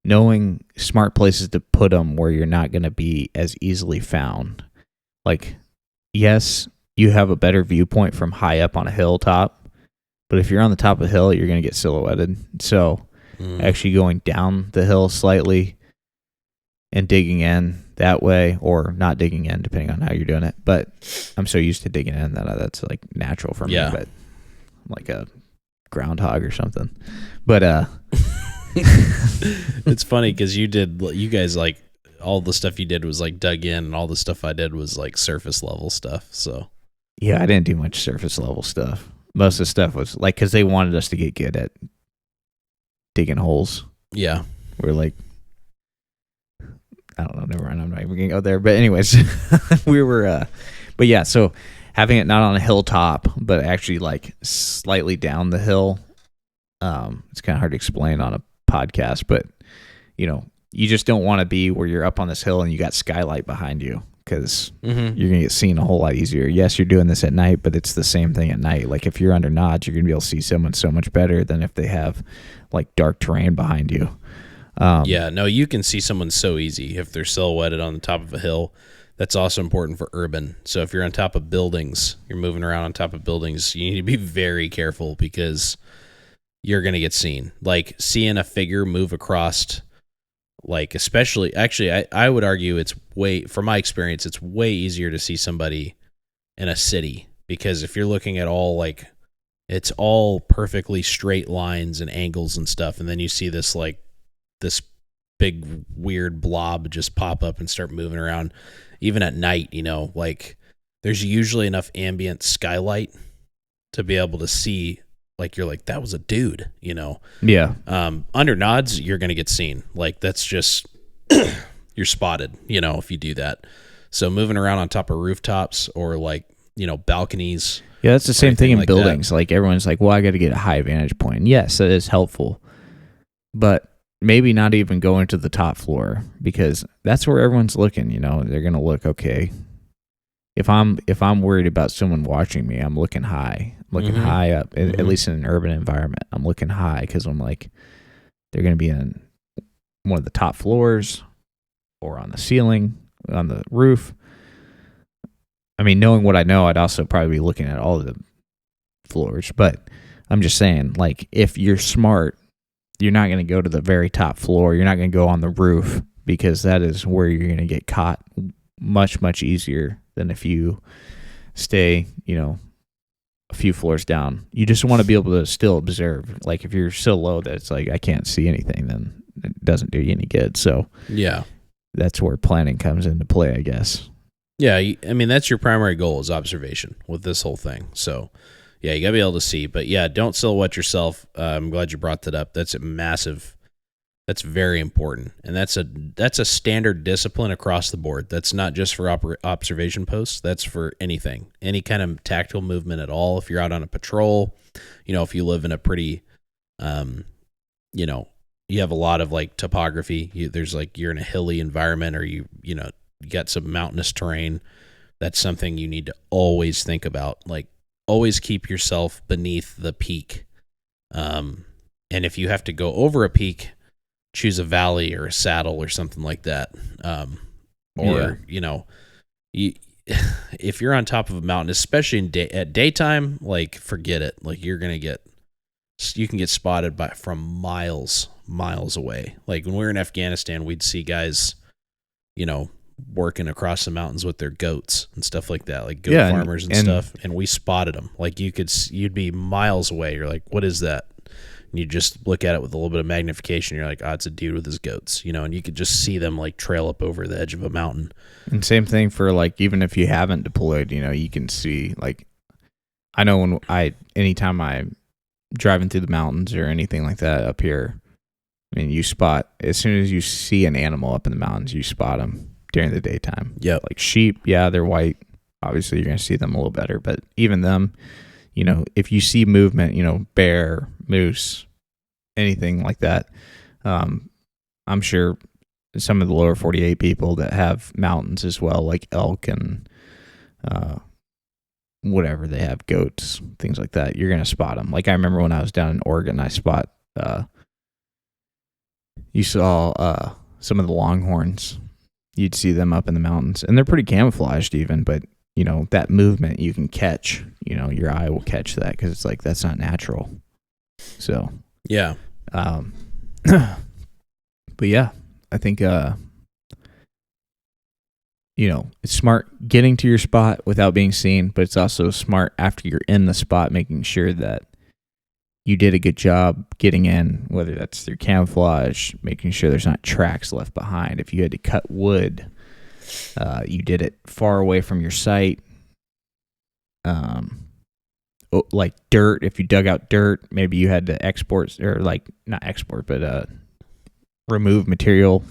knowing smart places to put them where you're not going to be as easily found. Like, yes, you have a better viewpoint from high up on a hilltop, but if you're on the top of a hill, you're going to get silhouetted. So actually going down the hill slightly and digging in that way, or not digging in, depending on how you're doing it. But I'm so used to digging in that that's like natural for me. But like a groundhog or something. But it's funny because you guys like all the stuff you did was like dug in, and all the stuff I did was like surface level stuff. So yeah, I didn't do much surface level stuff. Most of the stuff was like because they wanted us to get good at digging holes. Yeah, we're like, I don't know, never mind. I'm not even gonna go there. But anyways, we were, but yeah. So having it not on a hilltop, but actually like slightly down the hill, it's kind of hard to explain on a podcast. But you just don't want to be where you're up on this hill and you got skylight behind you because you're gonna get seen a whole lot easier. Yes, you're doing this at night, but it's the same thing at night. Like if you're under nods, you're gonna be able to see someone so much better than if they have like dark terrain behind you. You can see someone so easy if they're silhouetted on the top of a hill. That's also important for urban. So if you're on top of buildings, you're moving around on top of buildings, you need to be very careful because you're going to get seen. Like seeing a figure move across, like especially, actually, I would argue from my experience, it's way easier to see somebody in a city because if you're looking at all like, it's all perfectly straight lines and angles and stuff. And then you see this big weird blob just pop up and start moving around. Even at night, like there's usually enough ambient skylight to be able to see, like you're like, that was a dude, Yeah. Under nods, you're going to get seen. Like that's just, you're spotted, if you do that. So moving around on top of rooftops or like, balconies. Yeah, that's the same thing in like buildings. Like everyone's like, well, I got to get a high vantage point. And yes, that is helpful. But maybe not even going to the top floor, because that's where everyone's looking. They're going to look, okay, if I'm worried about someone watching me, I'm looking high. I'm looking high up, at least in an urban environment. I'm looking high because I'm like, they're going to be in one of the top floors or on the ceiling, on the roof. I mean, knowing what I know, I'd also probably be looking at all of the floors. But I'm just saying, like, if you're smart, you're not going to go to the very top floor. You're not going to go on the roof, because that is where you're going to get caught much, much easier than if you stay, a few floors down. You just want to be able to still observe. Like if you're so low that it's like I can't see anything, then it doesn't do you any good. So yeah, that's where planning comes into play, I guess. Yeah, I mean that's your primary goal is observation with this whole thing. So yeah, you gotta be able to see. But yeah, don't silhouette yourself. I'm glad you brought that up. That's a massive. That's very important, and that's a standard discipline across the board. That's not just for observation posts. That's for anything, any kind of tactical movement at all. If you're out on a patrol, if you live in a pretty, you have a lot of like topography. You're in a hilly environment, or you got some mountainous terrain. That's something you need to always think about. Like always keep yourself beneath the peak, and if you have to go over a peak, choose a valley or a saddle or something like that. If you're on top of a mountain, especially at daytime, like forget it. Like you can get spotted from miles away. Like when we were in Afghanistan, we'd see guys, working across the mountains with their goats and stuff like that, like goat farmers and stuff. And we spotted them. Like you'd be miles away. You're like, what is that? And you just look at it with a little bit of magnification. You're like, it's a dude with his goats, and you could just see them like trail up over the edge of a mountain. And same thing for like, even if you haven't deployed, you can see, like, I know anytime I'm driving through the mountains or anything like that up here, I mean, you spot, as soon as you see an animal up in the mountains, you spot them during the daytime. Yeah. Like sheep, yeah, they're white. Obviously you're going to see them a little better, but even them, if you see movement, bear, moose, anything like that, I'm sure some of the lower 48 people that have mountains as well, like elk and whatever they have, goats, things like that, you're going to spot them. Like I remember when I was down in Oregon, you saw some of the longhorns. You'd see them up in the mountains, and they're pretty camouflaged even, but that movement you can catch, your eye will catch that, because it's like, that's not natural. So, yeah. But yeah, I think, it's smart getting to your spot without being seen, but it's also smart after you're in the spot, making sure that you did a good job getting in, whether that's through camouflage, making sure there's not tracks left behind. If you had to cut wood, you did it far away from your site. Like dirt, if you dug out dirt, maybe you had to export, or like not export, but remove material,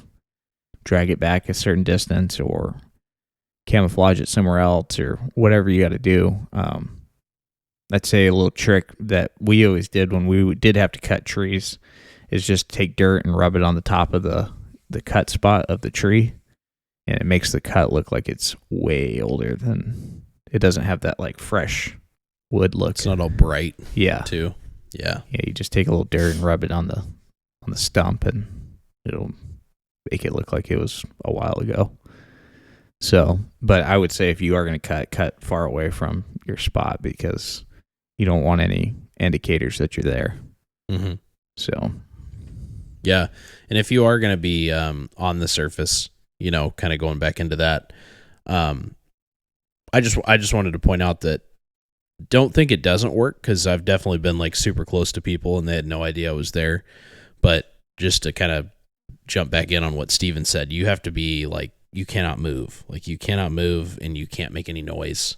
drag it back a certain distance, or camouflage it somewhere else, or whatever you got to do. Let's say a little trick that we always did when we did have to cut trees is just take dirt and rub it on the top of the cut spot of the tree, and it makes the cut look like it's way older than, it doesn't have that like fresh wood look. It's not all bright. Yeah. Too. Yeah. Yeah. You just take a little dirt and rub it on the stump, and it'll make it look like it was a while ago. So, but I would say if you are going to cut far away from your spot, because you don't want any indicators that you're there. Mm-hmm. So, yeah. And if you are going to be on the surface, kind of going back into that, I just wanted to point out that don't think it doesn't work, because I've definitely been like super close to people and they had no idea I was there. But just to kind of jump back in on what Steven said, you have to be like, you cannot move. Like you cannot move and you can't make any noise.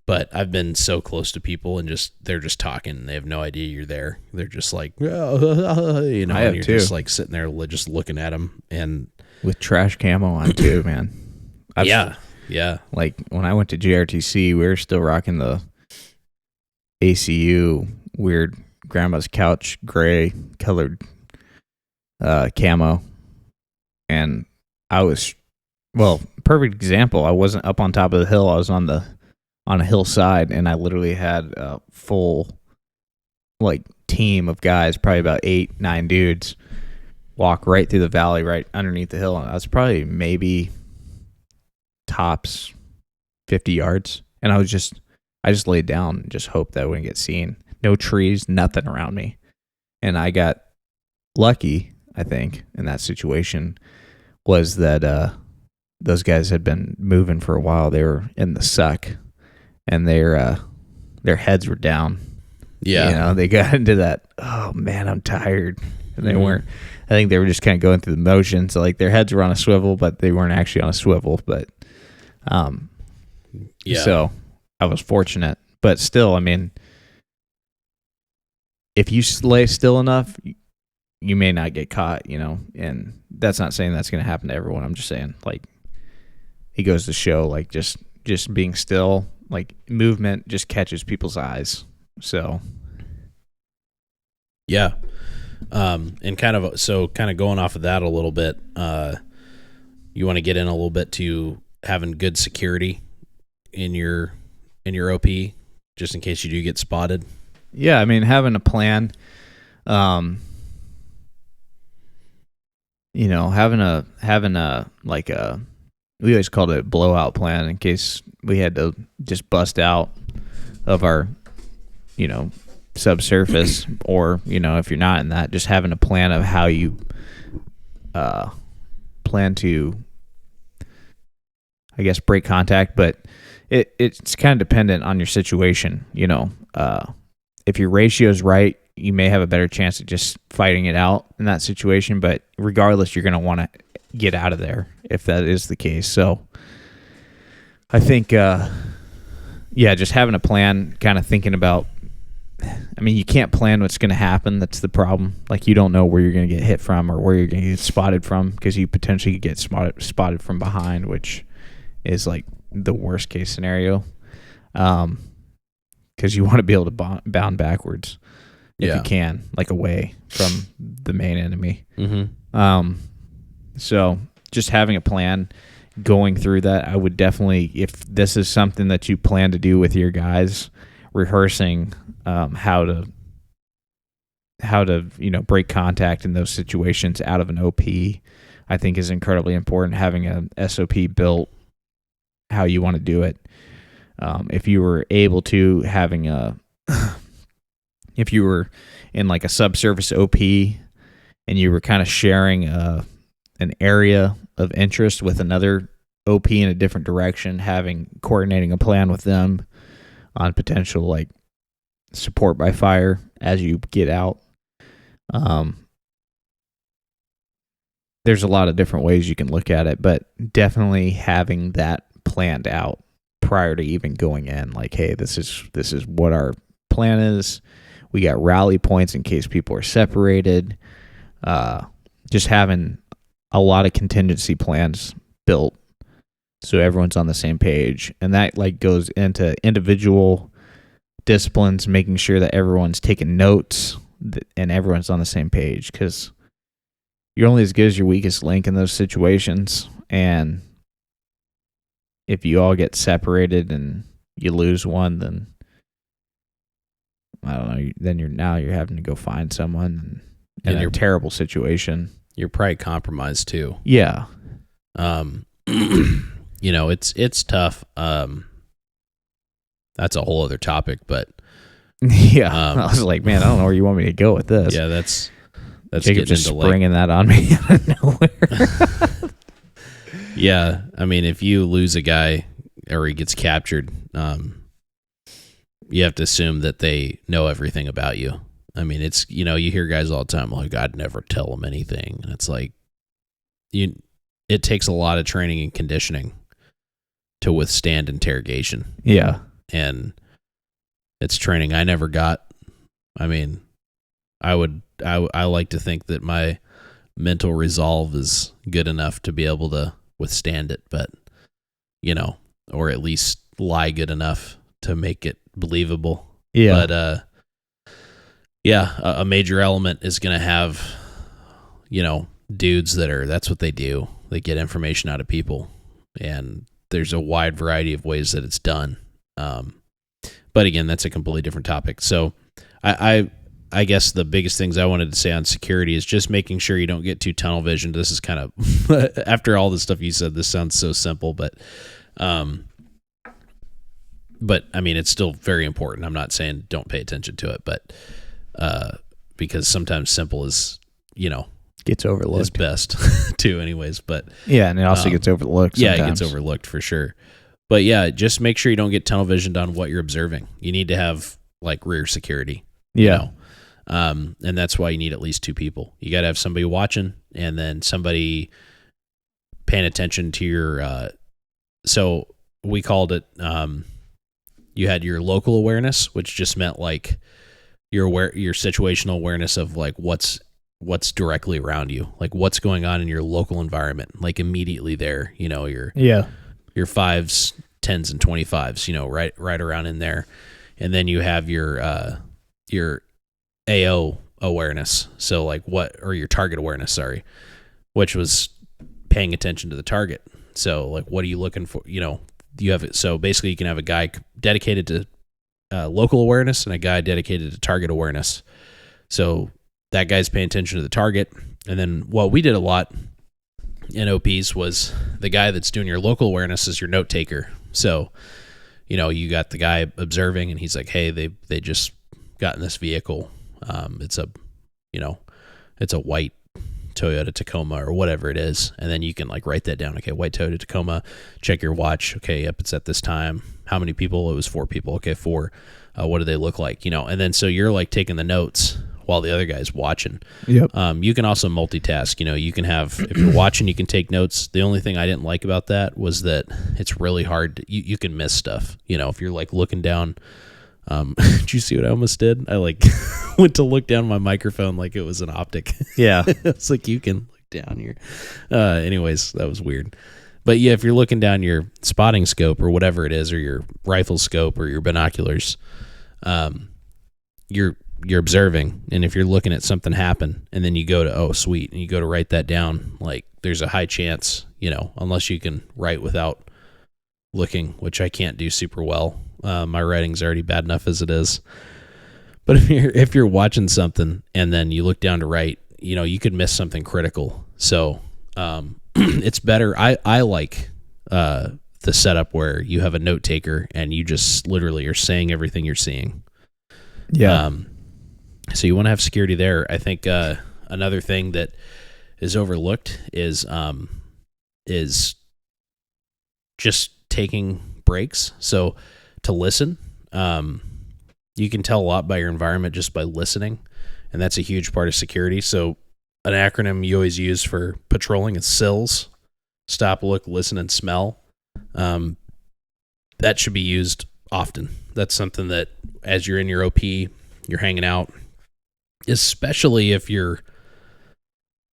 But I've been so close to people and they're just talking and they have no idea you're there. They're just like, and you're too. just like sitting there just looking at them, and with trash camo on too, man. Yeah. Like when I went to GRTC, we were still rocking the ACU weird grandma's couch gray colored camo, and I was perfect example. I wasn't up on top of the hill. I was on a hillside, and I literally had a full like team of guys, probably about 8-9 dudes, walk right through the valley, right underneath the hill. And I was probably maybe tops 50 yards, and I just laid down and just hoped that I wouldn't get seen. No trees, nothing around me, and I got lucky. I think in that situation was that those guys had been moving for a while. They were in the suck, and their heads were down. Yeah, they got into that. Oh man, I'm tired. And they weren't. I think they were just kind of going through the motions. So like their heads were on a swivel, but they weren't actually on a swivel. But so I was fortunate. But still, I mean, if you lay still enough, you may not get caught. And that's not saying that's going to happen to everyone. I'm just saying, like, it goes to show, like, just being still, like, movement just catches people's eyes. So, yeah. And kind of going off of that a little bit, you want to get in a little bit to having good security in your OP, just in case you do get spotted. Yeah, I mean, having a plan, having a like a, we always called it a blowout plan in case we had to just bust out of our, subsurface, or, if you're not in that, just having a plan of how you plan to, I guess, break contact. But it's kind of dependent on your situation. If your ratio is right, you may have a better chance of just fighting it out in that situation. But regardless, you're going to want to get out of there if that is the case. So I think, just having a plan, kind of thinking about, I mean, you can't plan what's going to happen. That's the problem. Like, you don't know where you're going to get hit from or where you're going to get spotted from, because you potentially get spotted from behind, which is like the worst case scenario. Because you want to be able to bound backwards if you can, like away from the main enemy. Mm-hmm. So just having a plan, going through that, I would definitely, if this is something that you plan to do with your guys, rehearsing how to break contact in those situations out of an OP, I think is incredibly important. Having a SOP built how you want to do it. If you were able to, if you were in like a subsurface OP and you were kind of sharing an area of interest with another OP in a different direction, coordinating a plan with them on potential like support by fire as you get out. There's a lot of different ways you can look at it, but definitely having that planned out prior to even going in, like, hey, this is what our plan is. We got rally points in case people are separated. Just having a lot of contingency plans built so everyone's on the same page, and that like goes into individual disciplines, making sure that everyone's taking notes and everyone's on the same page, because you're only as good as your weakest link in those situations. And if you all get separated and you lose one, then I don't know. Then you're having to go find someone in a terrible situation. You're probably compromised too. Yeah. It's tough. That's a whole other topic, but yeah, I was like, man, I don't know where you want me to go with this. Yeah, that's Jacob just springing that on me out of nowhere. Yeah, I mean, if you lose a guy or he gets captured, you have to assume that they know everything about you. I mean, it's, you hear guys all the time like, I'd never tell them anything, and it's like, it takes a lot of training and conditioning to withstand interrogation. Yeah, and it's training I never got. I mean, I like to think that my mental resolve is good enough to be able to withstand it, but or at least lie good enough to make it believable. Yeah. But a major element is going to have, dudes that's what they do. They get information out of people, and there's a wide variety of ways that it's done. But again, that's a completely different topic. So I guess the biggest things I wanted to say on security is just making sure you don't get too tunnel visioned. This is kind of, after all the stuff you said, this sounds so simple, but I mean, it's still very important. I'm not saying don't pay attention to it, but because sometimes simple is, gets overlooked. Is best too anyways. But yeah, and it also gets overlooked sometimes. Yeah, it gets overlooked for sure. But yeah, just make sure you don't get tunnel visioned on what you're observing. You need to have like rear security. Yeah. And that's why you need at least 2 people. You got to have somebody watching and then somebody paying attention to your, so we called it, you had your local awareness, which just meant like your situational awareness of like what's directly around you, like what's going on in your local environment, like immediately there, your 5s, 10s, and 25s, right around in there. And then you have your AO awareness. So like your target awareness, sorry, which was paying attention to the target. So like, what are you looking for? You have it. So basically you can have a guy dedicated to local awareness and a guy dedicated to target awareness. So that guy's paying attention to the target. And then what we did a lot in OPs was the guy that's doing your local awareness is your note taker. So, you got the guy observing and he's like, hey, they just got in this vehicle. It's a white Toyota Tacoma or whatever it is. And then you can like write that down. Okay. White Toyota Tacoma, check your watch. Okay. Yep. It's at this time. How many people? It was 4 people. Okay. 4. What do they look like? And then, so you're like taking the notes while the other guy's watching. Yep. You can also multitask. You can have, if you're watching, you can take notes. The only thing I didn't like about that was that it's really hard. You can miss stuff. If you're like looking down, did you see what I almost did? I like went to look down my microphone like it was an optic. Yeah. It's like you can look down here. Anyways, that was weird. But yeah, if you're looking down your spotting scope or whatever it is, or your rifle scope or your binoculars, you're observing. And if you're looking at something happen and then you go to, oh, sweet, and you go to write that down, like there's a high chance, unless you can write without looking, which I can't do super well. My writing's already bad enough as it is. But if you're watching something and then you look down to write, you could miss something critical. So it's better. I like the setup where you have a note taker and you just literally are saying everything you're seeing. Yeah. So you want to have security there. I think another thing that is overlooked is just taking breaks. So to listen, you can tell a lot by your environment just by listening, and that's a huge part of security. So an acronym you always use for patrolling is SILS: stop, look, listen, and smell. That should be used often. That's something that as you're in your OP, you're hanging out, especially if you're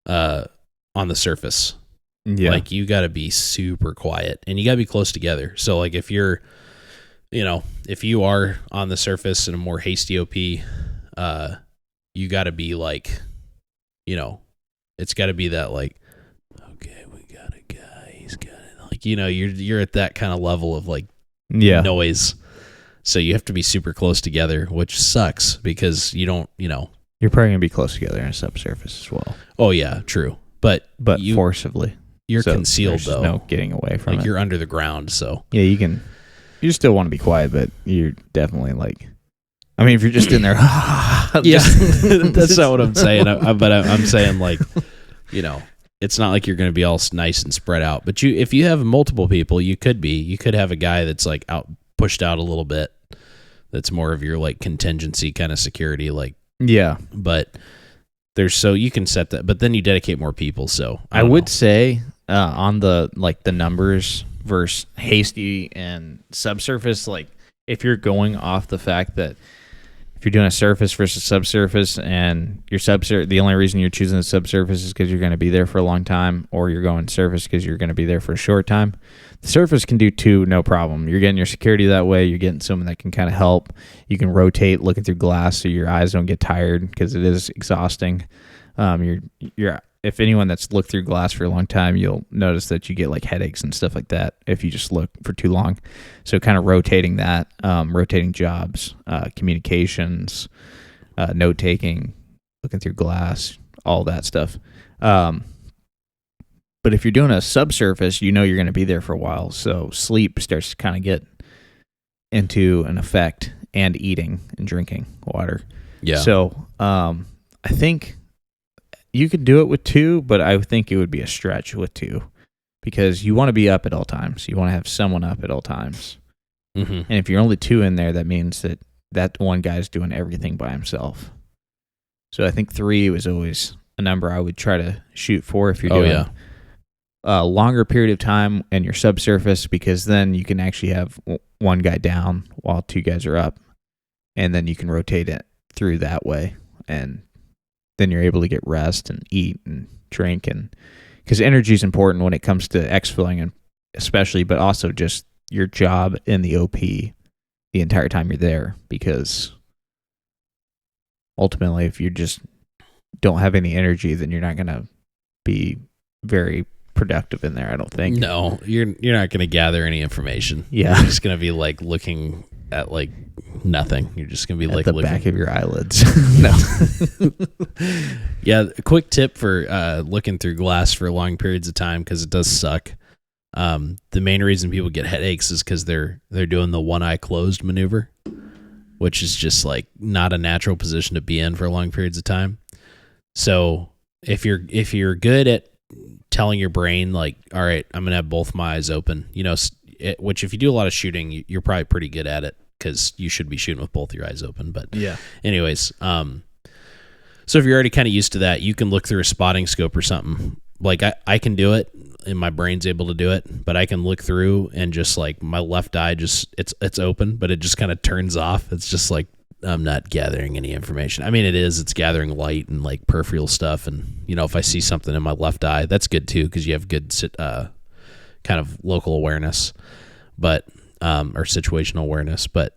on the surface. Yeah. Like you got to be super quiet and you got to be close together. So like if you're, if you are on the surface in a more hasty OP, you got to be like, it's got to be that like, okay, we got a guy, he's got it. Like, you're at that kind of level of like noise. So you have to be super close together, which sucks because you don't, You're probably going to be close together in a subsurface as well. Oh yeah, true. But forcibly. You're concealed though. No getting away from it. You're under the ground, so. Yeah, you still want to be quiet, but you're definitely like, I mean, if you're just in there, that's not what I'm saying. But I'm saying like, it's not like you're going to be all nice and spread out. But if you have multiple people, you could have a guy that's like pushed out a little bit. That's more of your like contingency kind of security, like. Yeah, but you can set that, but then you dedicate more people. So I would say on the numbers versus hasty and subsurface, like if you're going off the fact that if you're doing a surface versus subsurface, and your the only reason you're choosing the subsurface is because you're going to be there for a long time, or you're going surface because you're going to be there for a short time. The surface can do two, no problem. You're getting your security that way. You're getting someone that can kind of help. You can rotate looking through glass so your eyes don't get tired because it is exhausting. If anyone that's looked through glass for a long time, you'll notice that you get like headaches and stuff like that if you just look for too long. So kind of rotating that, rotating jobs, communications, note taking, looking through glass, all that stuff. But if you're doing a subsurface, you know you're going to be there for a while. So sleep starts to kind of get into an effect, and eating and drinking water. Yeah. So I think you could do it with 2, but I think it would be a stretch with 2 because you want to be up at all times. You want to have someone up at all times. Mm-hmm. And if you're only 2 in there, that means that one guy's doing everything by himself. So I think 3 was always a number I would try to shoot for if you're doing a longer period of time in your subsurface, because then you can actually have one guy down while 2 guys are up, and then you can rotate it through that way, and then you're able to get rest and eat and drink, and because energy is important when it comes to exfilling, and especially, but also just your job in the OP the entire time you're there, because ultimately if you just don't have any energy, then you're not going to be very productive in there, I don't think. No, you're not going to gather any information. Yeah. You're just going to be like looking at like nothing. You're just going to be at like the looking back of your eyelids. No. Yeah, a quick tip for looking through glass for long periods of time, because it does suck. The main reason people get headaches is because they're doing the one eye closed maneuver, which is just like not a natural position to be in for long periods of time. So if you're good at telling your brain like, all right, I'm gonna have both my eyes open, which if you do a lot of shooting, you're probably pretty good at it because you should be shooting with both your eyes open. But yeah, anyways, so if you're already kind of used to that, you can look through a spotting scope or something. Like I can do it, and my brain's able to do it, but I can look through and just like my left eye just it's open, but it just kind of turns off. It's just like I'm not gathering any information. I mean, it's gathering light and like peripheral stuff, and if I see something in my left eye, that's good too because you have good kind of local awareness, but or situational awareness. But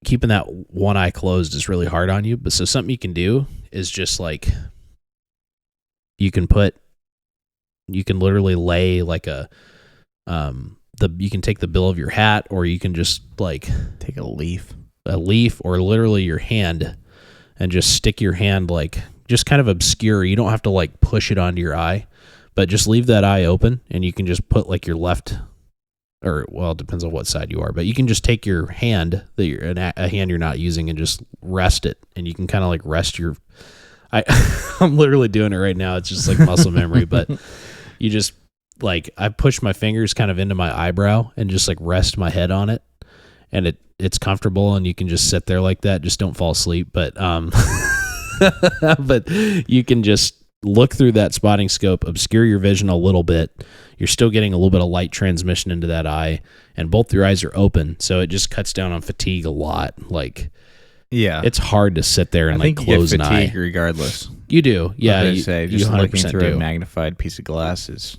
keeping that one eye closed is really hard on you. But so something you can do is just like you can literally lay like you can take the bill of your hat, or you can just like take a leaf, or literally your hand, and just stick your hand like just kind of obscure. You don't have to like push it onto your eye, but just leave that eye open, and you can just put like your left, or well, it depends on what side you are, but you can just take your hand a hand you're not using and just rest it, and you can kind of like rest your. I'm literally doing it right now. It's just like muscle memory, but you just like I push my fingers kind of into my eyebrow and just like rest my head on it, and it's comfortable, and you can just sit there like that. Just don't fall asleep, but but you can just look through that spotting scope, obscure your vision a little bit. You're still getting a little bit of light transmission into that eye, and both your eyes are open, so it just cuts down on fatigue a lot. Like, yeah, it's hard to sit there and like close an eye. You get fatigue regardless. You do, yeah. Just looking through a magnified piece of glass is.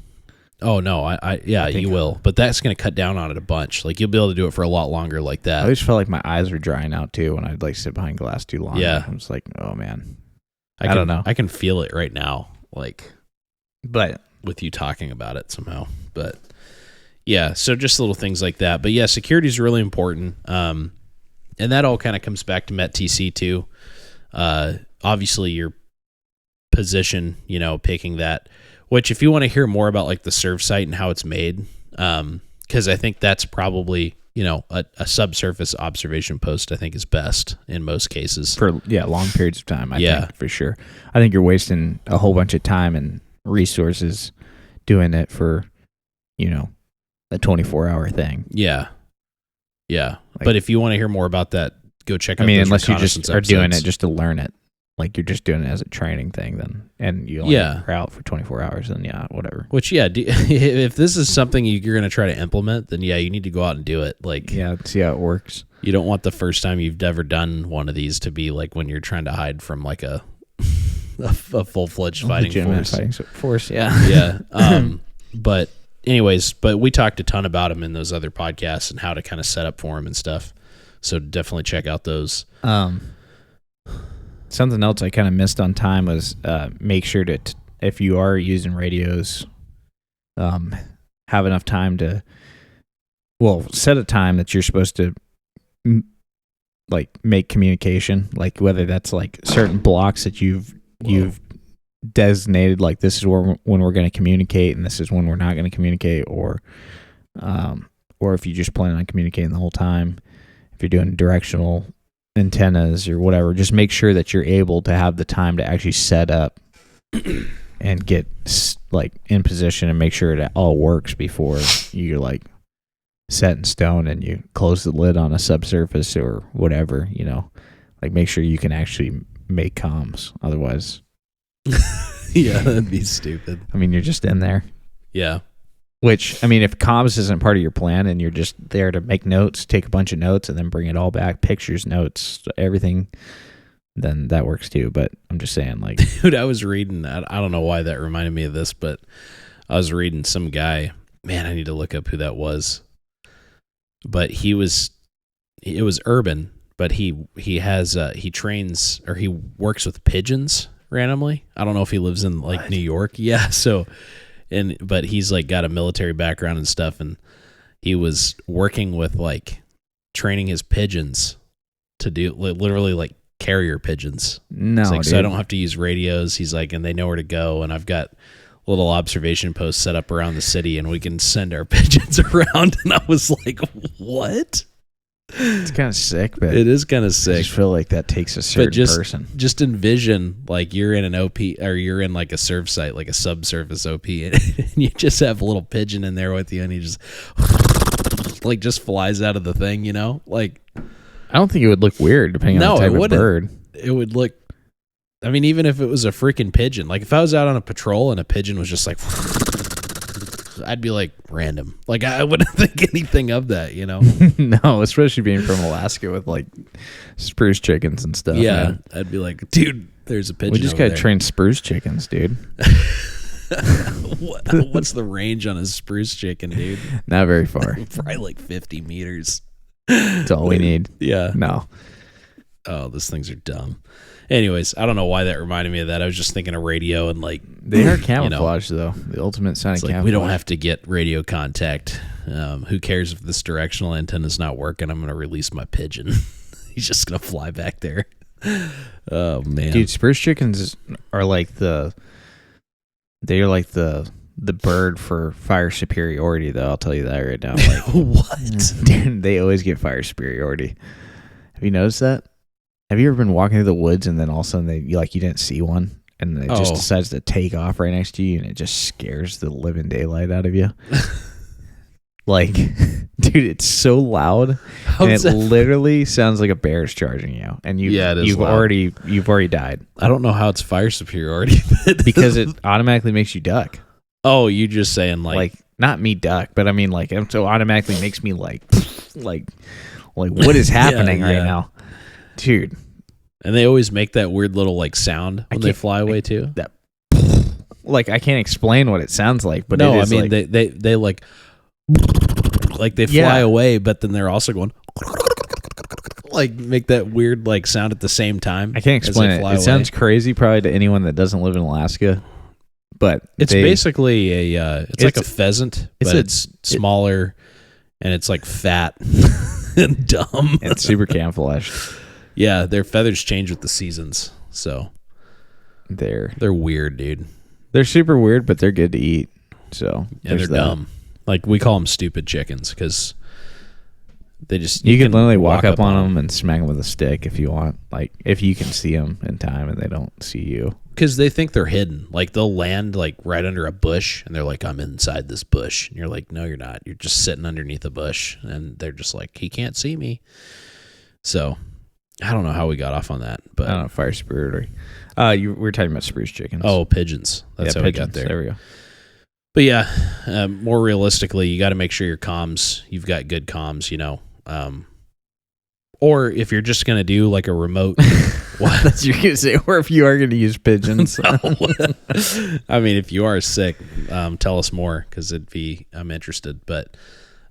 Oh no, you will, but that's going to cut down on it a bunch. Like you'll be able to do it for a lot longer like that. I always felt like my eyes were drying out too when I'd like sit behind glass too long. Yeah, I'm just like, oh man, I don't know. I can feel it right now, like, but with you talking about it somehow. But yeah, so just little things like that. But yeah, security is really important, and that all kind of comes back to MET-TC too. Obviously, your position, picking that. Which, if you want to hear more about like the serve site and how it's made, because I think that's probably a subsurface observation post I think is best in most cases for long periods of time. I think for sure. I think you're wasting a whole bunch of time and resources doing it for a 24-hour thing. Yeah. Like, but if you want to hear more about that, go check out. Unless you just are doing it just to learn it. Like you're just doing it as a training thing, then, and you only are out for 24 hours, then whatever. Which if this is something you're going to try to implement, then you need to go out and do it. Like see how it works. You don't want the first time you've ever done one of these to be like when you're trying to hide from like a full-fledged Legitimate fighting force. Yeah. Yeah. But anyways, we talked a ton about them in those other podcasts and how to kind of set up for them and stuff. So definitely check out those. Something else I kind of missed on time was make sure to, if you are using radios, have enough time to, set a time that you're supposed to like make communication, like whether that's like certain blocks that you've designated, like this is when we're going to communicate and this is when we're not going to communicate, or if you just plan on communicating the whole time, if you're doing directional antennas or whatever, just make sure that you're able to have the time to actually set up and get like in position and make sure that all works before you're like set in stone and you close the lid on a subsurface or whatever, like make sure you can actually make comms. Otherwise, yeah, that'd be stupid. I mean, you're just in there. Yeah. Which, I mean, if comms isn't part of your plan and you're just there to make notes, take a bunch of notes and then bring it all back, pictures, notes, everything, then that works too. But I'm just saying, like, dude, I was reading, I don't know why that reminded me of this, but I was reading some guy, man, I need to look up who that was. But it was urban, but he trains, or he works with pigeons randomly. I don't know if he lives in like New York. Yeah. So, but he's like got a military background and stuff. And he was working with like training his pigeons to do literally like carrier pigeons. No, like, dude. so I don't have to use radios. He's like, and they know where to go. And I've got little observation posts set up around the city and we can send our pigeons around. And I was like, what? It's kind of sick, but it is kind of I sick. just feel like that takes a certain person. Just envision like you're in an OP, or you're in like a surf site, like a subsurface OP, and you just have a little pigeon in there with you, and he just like just flies out of the thing, like. I don't think it would look weird depending on the type of bird. It would look. I mean, even if it was a freaking pigeon, like if I was out on a patrol and a pigeon was just like, I'd be like random. Like I wouldn't think anything of that, No, especially being from Alaska with like spruce chickens and stuff. Yeah, man. I'd be like, dude, there's a pigeon. We just gotta train spruce chickens, dude. What's the range on a spruce chicken, dude? Not very far. Probably like 50 meters. That's all we need. Yeah. No. Oh, those things are dumb. Anyways, I don't know why that reminded me of that. I was just thinking of radio and like they are camouflage though. The ultimate sonic camouflage. We don't have to get radio contact. Who cares if this directional antenna is not working? I'm going to release my pigeon. He's just going to fly back there. Oh man, dude, spruce chickens are like the bird for fire superiority, though. I'll tell you that right now. Like, what? Dude, they always get fire superiority. Have you noticed that? Have you ever been walking through the woods and then all of a sudden you didn't see one and it just decides to take off right next to you and it just scares the living daylight out of you? Like, dude, it's so loud and it literally sounds like a bear's charging you, and you've already died. I don't know how it's fire superiority because it automatically makes you duck. Oh, you just saying like not me duck, but I mean like it so automatically makes me like what is happening right now, dude? And they always make that weird little like sound when they fly away too. That like I can't explain what it sounds like, but no, it is I mean like, they like they fly away, but then they're also going like make that weird like sound at the same time. I can't explain it. It sounds crazy probably to anyone that doesn't live in Alaska. But it's basically it's like a pheasant, but it's smaller and it's like fat and dumb. And super camouflaged. Yeah, their feathers change with the seasons, so they're weird, dude. They're super weird, but they're good to eat. So and they're dumb. Like we call them stupid chickens because they just you can literally walk up on them and smack them with a stick if you want. Like if you can see them in time and they don't see you. Because they think they're hidden. Like they'll land like right under a bush and they're like, I'm inside this bush. And you're like, no, you're not. You're just sitting underneath a bush. And they're just like, he can't see me. So I don't know how we got off on that. But I don't know, fire superiority. We were talking about spruce chickens. Oh, pigeons. That's how pigeons. We got there. There we go. But yeah, more realistically, you got to make sure your comms, you've got good comms, Or if you're just going to do like a remote, what you're gonna say, or if you are gonna use pigeons. I mean, if you are sick, tell us more because I'm interested. But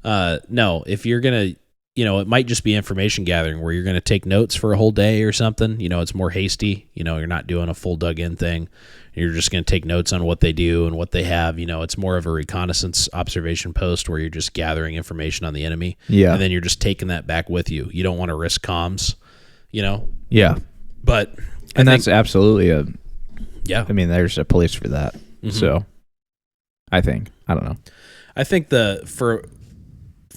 no, if you're gonna, it might just be information gathering where you're gonna take notes for a whole day or something. It's more hasty. You're not doing a full dug in thing. You're just gonna take notes on what they do and what they have. It's more of a reconnaissance observation post where you're just gathering information on the enemy. Yeah, and then you're just taking that back with you. You don't want to risk comms. Yeah. But that's absolutely yeah. I mean, there's a place for that. Mm-hmm. So I don't know. I think from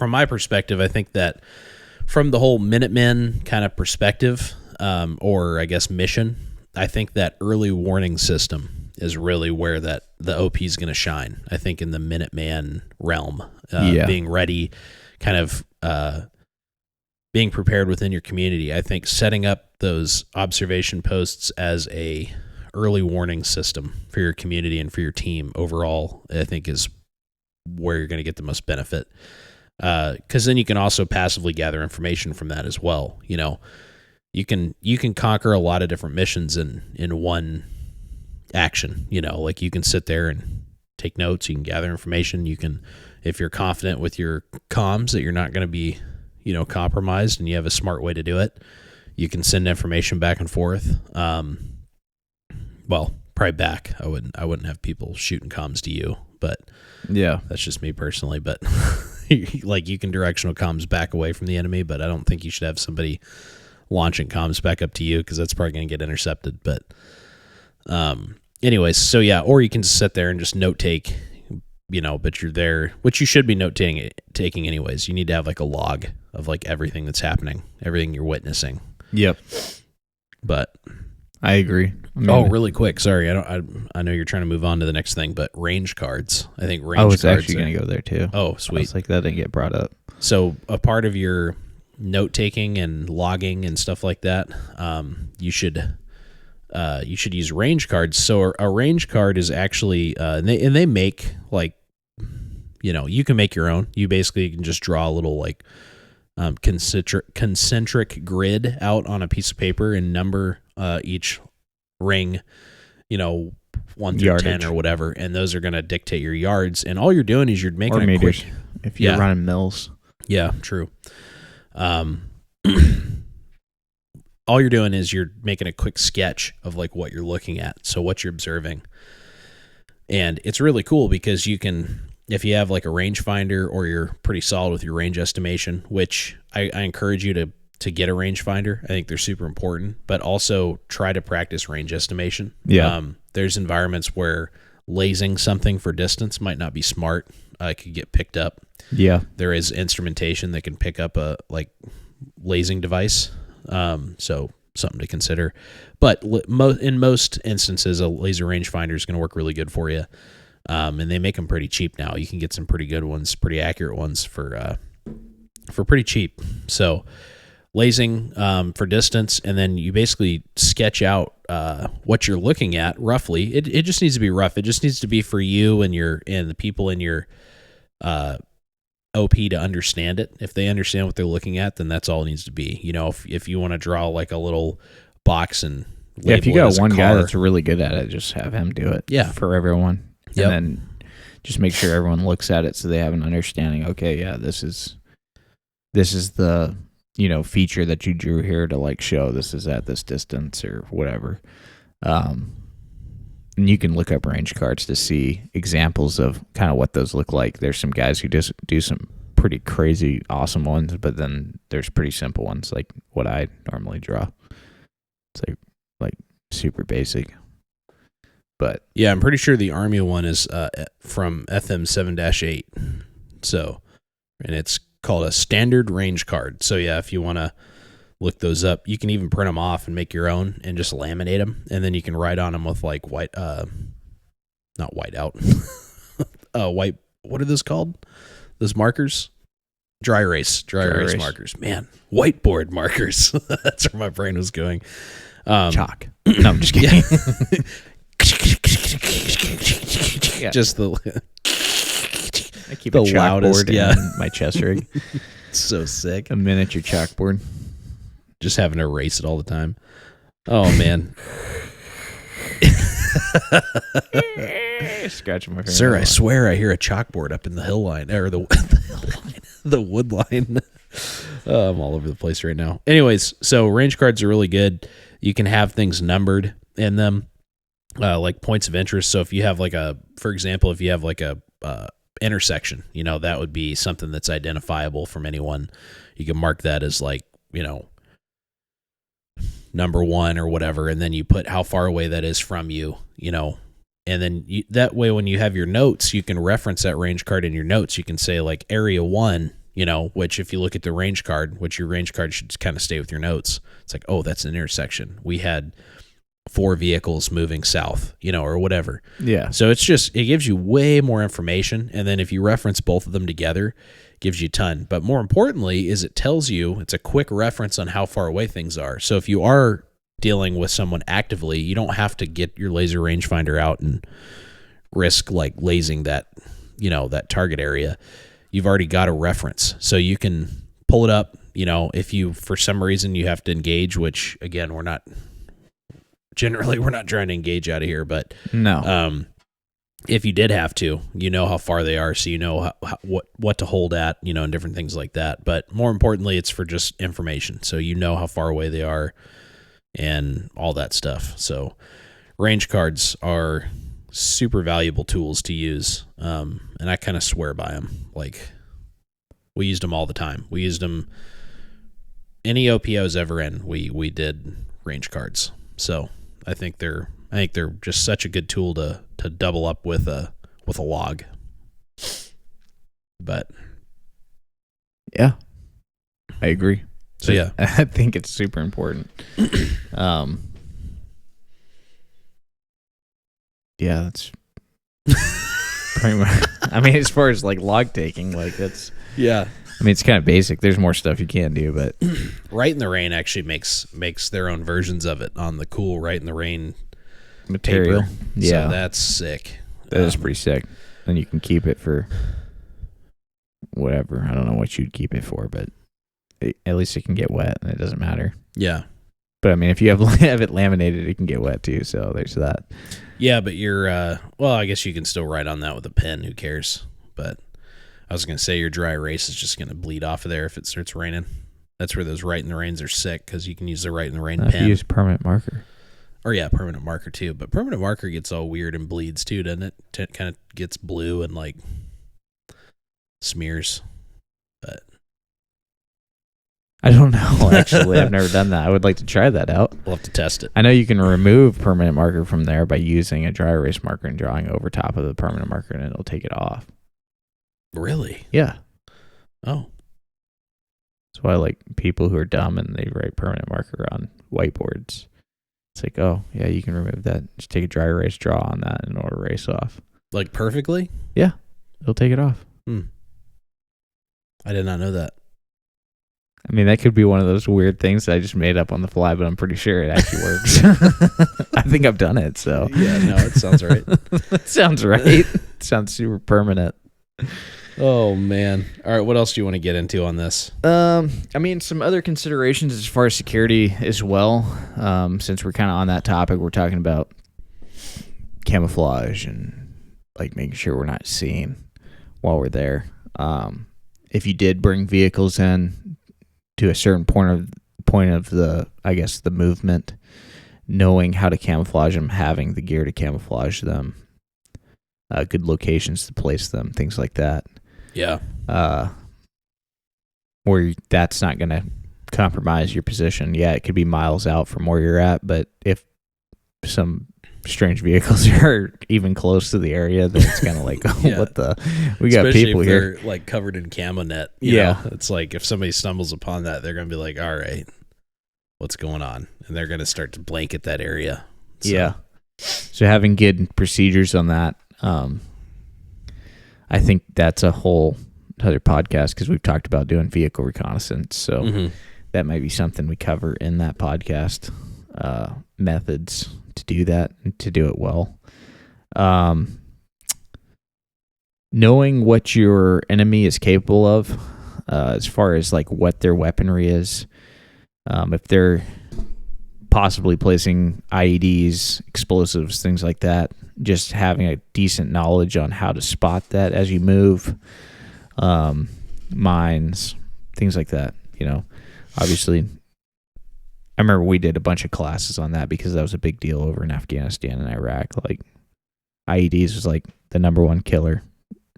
my perspective, I think that from the whole Minutemen kind of perspective, or I guess mission, I think that early warning system is really where the OP is going to shine. I think in the Minuteman realm, being ready, kind of being prepared within your community. I think setting up those observation posts as a early warning system for your community and for your team overall, I think is where you're going to get the most benefit. Because then you can also passively gather information from that as well. You can conquer a lot of different missions in one action. Like you can sit there and take notes. You can gather information. You can, if you're confident with your comms that you're not going to be compromised and you have a smart way to do it, you can send information back and forth. Well, probably back. I wouldn't have people shooting comms to you, but yeah, that's just me personally. But like you can directional comms back away from the enemy, but I don't think you should have somebody launching comms back up to you because that's probably going to get intercepted. But anyways, so yeah, or you can just sit there and just note take. But you're there, which you should be taking anyways. You need to have like a log of like everything that's happening, everything you're witnessing. Yep. But I agree. Really quick. Sorry. I know you're trying to move on to the next thing, but range cards. I think range cards. I was actually going to go there too. Oh, sweet. I was like, that didn't get brought up. So a part of your note taking and logging and stuff like that, you should use range cards. So a range card is actually, and they make like, you can make your own. You basically can just draw a little like concentric grid out on a piece of paper and number each ring, 1 through Yardage. 10 or whatever, and those are going to dictate your yards. And all you're doing is you're making or a quick, if you're running mills. Yeah, true. All you're doing is you're making a quick sketch of like what you're looking at, so what you're observing. And it's really cool because you can, if you have like a rangefinder or you're pretty solid with your range estimation, which I encourage you to get a rangefinder. I think they're super important, but also try to practice range estimation. Yeah. There's environments where lasing something for distance might not be smart. It could get picked up. Yeah. There is instrumentation that can pick up a like lasing device. So something to consider. But in most instances, a laser rangefinder is going to work really good for you. And they make them pretty cheap now. You can get some pretty good ones, pretty accurate ones for pretty cheap. So lasing for distance, and then you basically sketch out what you're looking at roughly. It just needs to be rough. It just needs to be for you and the people in your OP to understand it. If they understand what they're looking at, then that's all it needs to be. If you want to draw like a little box and label if you got one guy car, that's really good at it, just have him do it. Yeah. For everyone. Yep. And then just make sure everyone looks at it so they have an understanding. Okay, yeah, this is the feature that you drew here to like show this is at this distance or whatever. And you can look up range cards to see examples of kind of what those look like. There's some guys who just do some pretty crazy, awesome ones, but then there's pretty simple ones like what I normally draw. It's like super basic. But yeah, I'm pretty sure the Army one is from FM 7-8. So, and it's called a standard range card. So yeah, if you want to look those up, you can even print them off and make your own and just laminate them, and then you can write on them with like white, not white out, white. What are those called? Those markers? Dry erase markers. Man, whiteboard markers. That's where my brain was going. Chalk. No, I'm just kidding. Yeah. Just the I keep the a chalkboard loudest, in my chest rig. So sick. A miniature chalkboard. just having to erase it all the time. Oh man. Scratching my finger. Sir, I swear I hear a chalkboard up in the hill line, or the hill line, the wood line. I'm all over the place right now. Anyways, so range cards are really good. You can have things numbered in them, like points of interest. So if you have for example, if you have like a intersection, that would be something that's identifiable from anyone. You can mark that as like, number 1 or whatever, and then you put how far away that is from you, and then that way when you have your notes, you can reference that range card in your notes. You can say like area 1, which if you look at the range card, which your range card should kind of stay with your notes. It's like, oh, that's an intersection. We had 4 vehicles moving south, or whatever. Yeah. So it gives you way more information. And then if you reference both of them together, it gives you a ton. But more importantly is it tells you, it's a quick reference on how far away things are. So if you are dealing with someone actively, you don't have to get your laser rangefinder out and risk like lasing that, that target area. You've already got a reference. So you can pull it up, if you, for some reason you have to engage, which again, we're not trying to engage out of here, but no. If you did have to, how far they are, so you know what to hold at, and different things like that. But more importantly, it's for just information, so how far away they are and all that stuff. So range cards are super valuable tools to use, and I kind of swear by them. Like, we used them all the time. We used them any OP I was ever in. We did range cards. So I think they're just such a good tool to double up with a log. But yeah, I agree. So yeah, I think it's super important. Yeah, that's pretty much. I mean, as far as like log taking, like that's. Yeah. I mean, it's kind of basic. There's more stuff you can do, but Write in the Rain actually makes their own versions of it on the cool Write in the Rain material. Paper. Yeah, so that's sick. That is pretty sick. And you can keep it for whatever. I don't know what you'd keep it for, but at least it can get wet, and it doesn't matter. Yeah. But I mean, if you have it laminated, it can get wet too. So there's that. Yeah, but you're I guess you can still write on that with a pen. Who cares? But I was gonna say your dry erase is just gonna bleed off of there if it starts raining. That's where those Write in the Rains are sick, because you can use the Write in the Rain pen. If you use permanent marker. Or yeah, permanent marker too. But permanent marker gets all weird and bleeds too, doesn't it? It kind of gets blue and like smears. But I don't know. Actually, I've never done that. I would like to try that out. We'll have to test it. I know you can remove permanent marker from there by using a dry erase marker and drawing over top of the permanent marker, and it'll take it off. Really? Yeah. Oh. That's why I like people who are dumb and they write permanent marker on whiteboards. It's like, oh, yeah, you can remove that. Just take a dry erase, draw on that, and it'll erase off. Like perfectly? Yeah. It'll take it off. I did not know that. I mean, that could be one of those weird things that I just made up on the fly, but I'm pretty sure it actually works. I think I've done it, so. Yeah, no, it sounds right. It sounds right. It sounds super permanent. Oh, man. All right, what else do you want to get into on this? I mean, some other considerations as far as security as well. Since we're kind of on that topic, we're talking about camouflage and like making sure we're not seen while we're there. If you did bring vehicles in to a certain point of the, I guess, the movement, knowing how to camouflage them, having the gear to camouflage them, good locations to place them, things like that. Yeah. Where that's not going to compromise your position. Yeah, it could be miles out from where you're at, but if some strange vehicles are even close to the area, then it's kind of like, oh, yeah. What the? We got Especially people if here. they're like covered in camo net. Yeah. know? It's like if somebody stumbles upon that, they're going to be like, all right, what's going on? And they're going to start to blanket that area. So. Yeah. So having good procedures on that, I think that's a whole other podcast, because we've talked about doing vehicle reconnaissance. So that might be something we cover in that podcast, methods to do that and to do it well. Knowing what your enemy is capable of, as far as like what their weaponry is, If they're possibly placing IEDs, explosives, things like that, just having a decent knowledge on how to spot that as you move, mines, things like that. Obviously, I remember we did a bunch of classes on that because that was a big deal over in Afghanistan and Iraq. Like IEDs was like the number one killer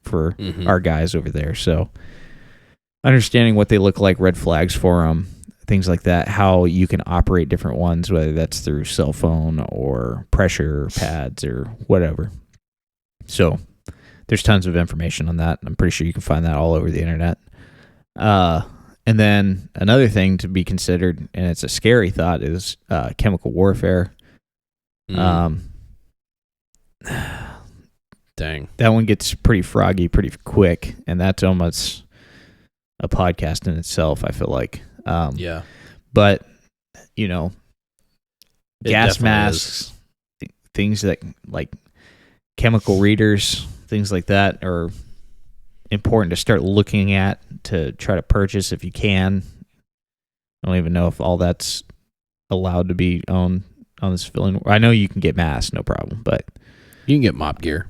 for our guys over there. So understanding what they look like, red flags for them, things like that, how you can operate different ones, whether that's through cell phone or pressure pads or whatever. So there's tons of information on that. I'm pretty sure you can find that all over the internet. And then another thing to be considered, and it's a scary thought, is chemical warfare. Dang. That one gets pretty froggy pretty quick, and that's almost a podcast in itself, I feel like. Yeah. But, It gas definitely masks, things that, like chemical readers, things like that are important to start looking at to try to purchase if you can. I don't even know if all that's allowed to be owned on the civilian. I know you can get masks, no problem, but You can get mop gear.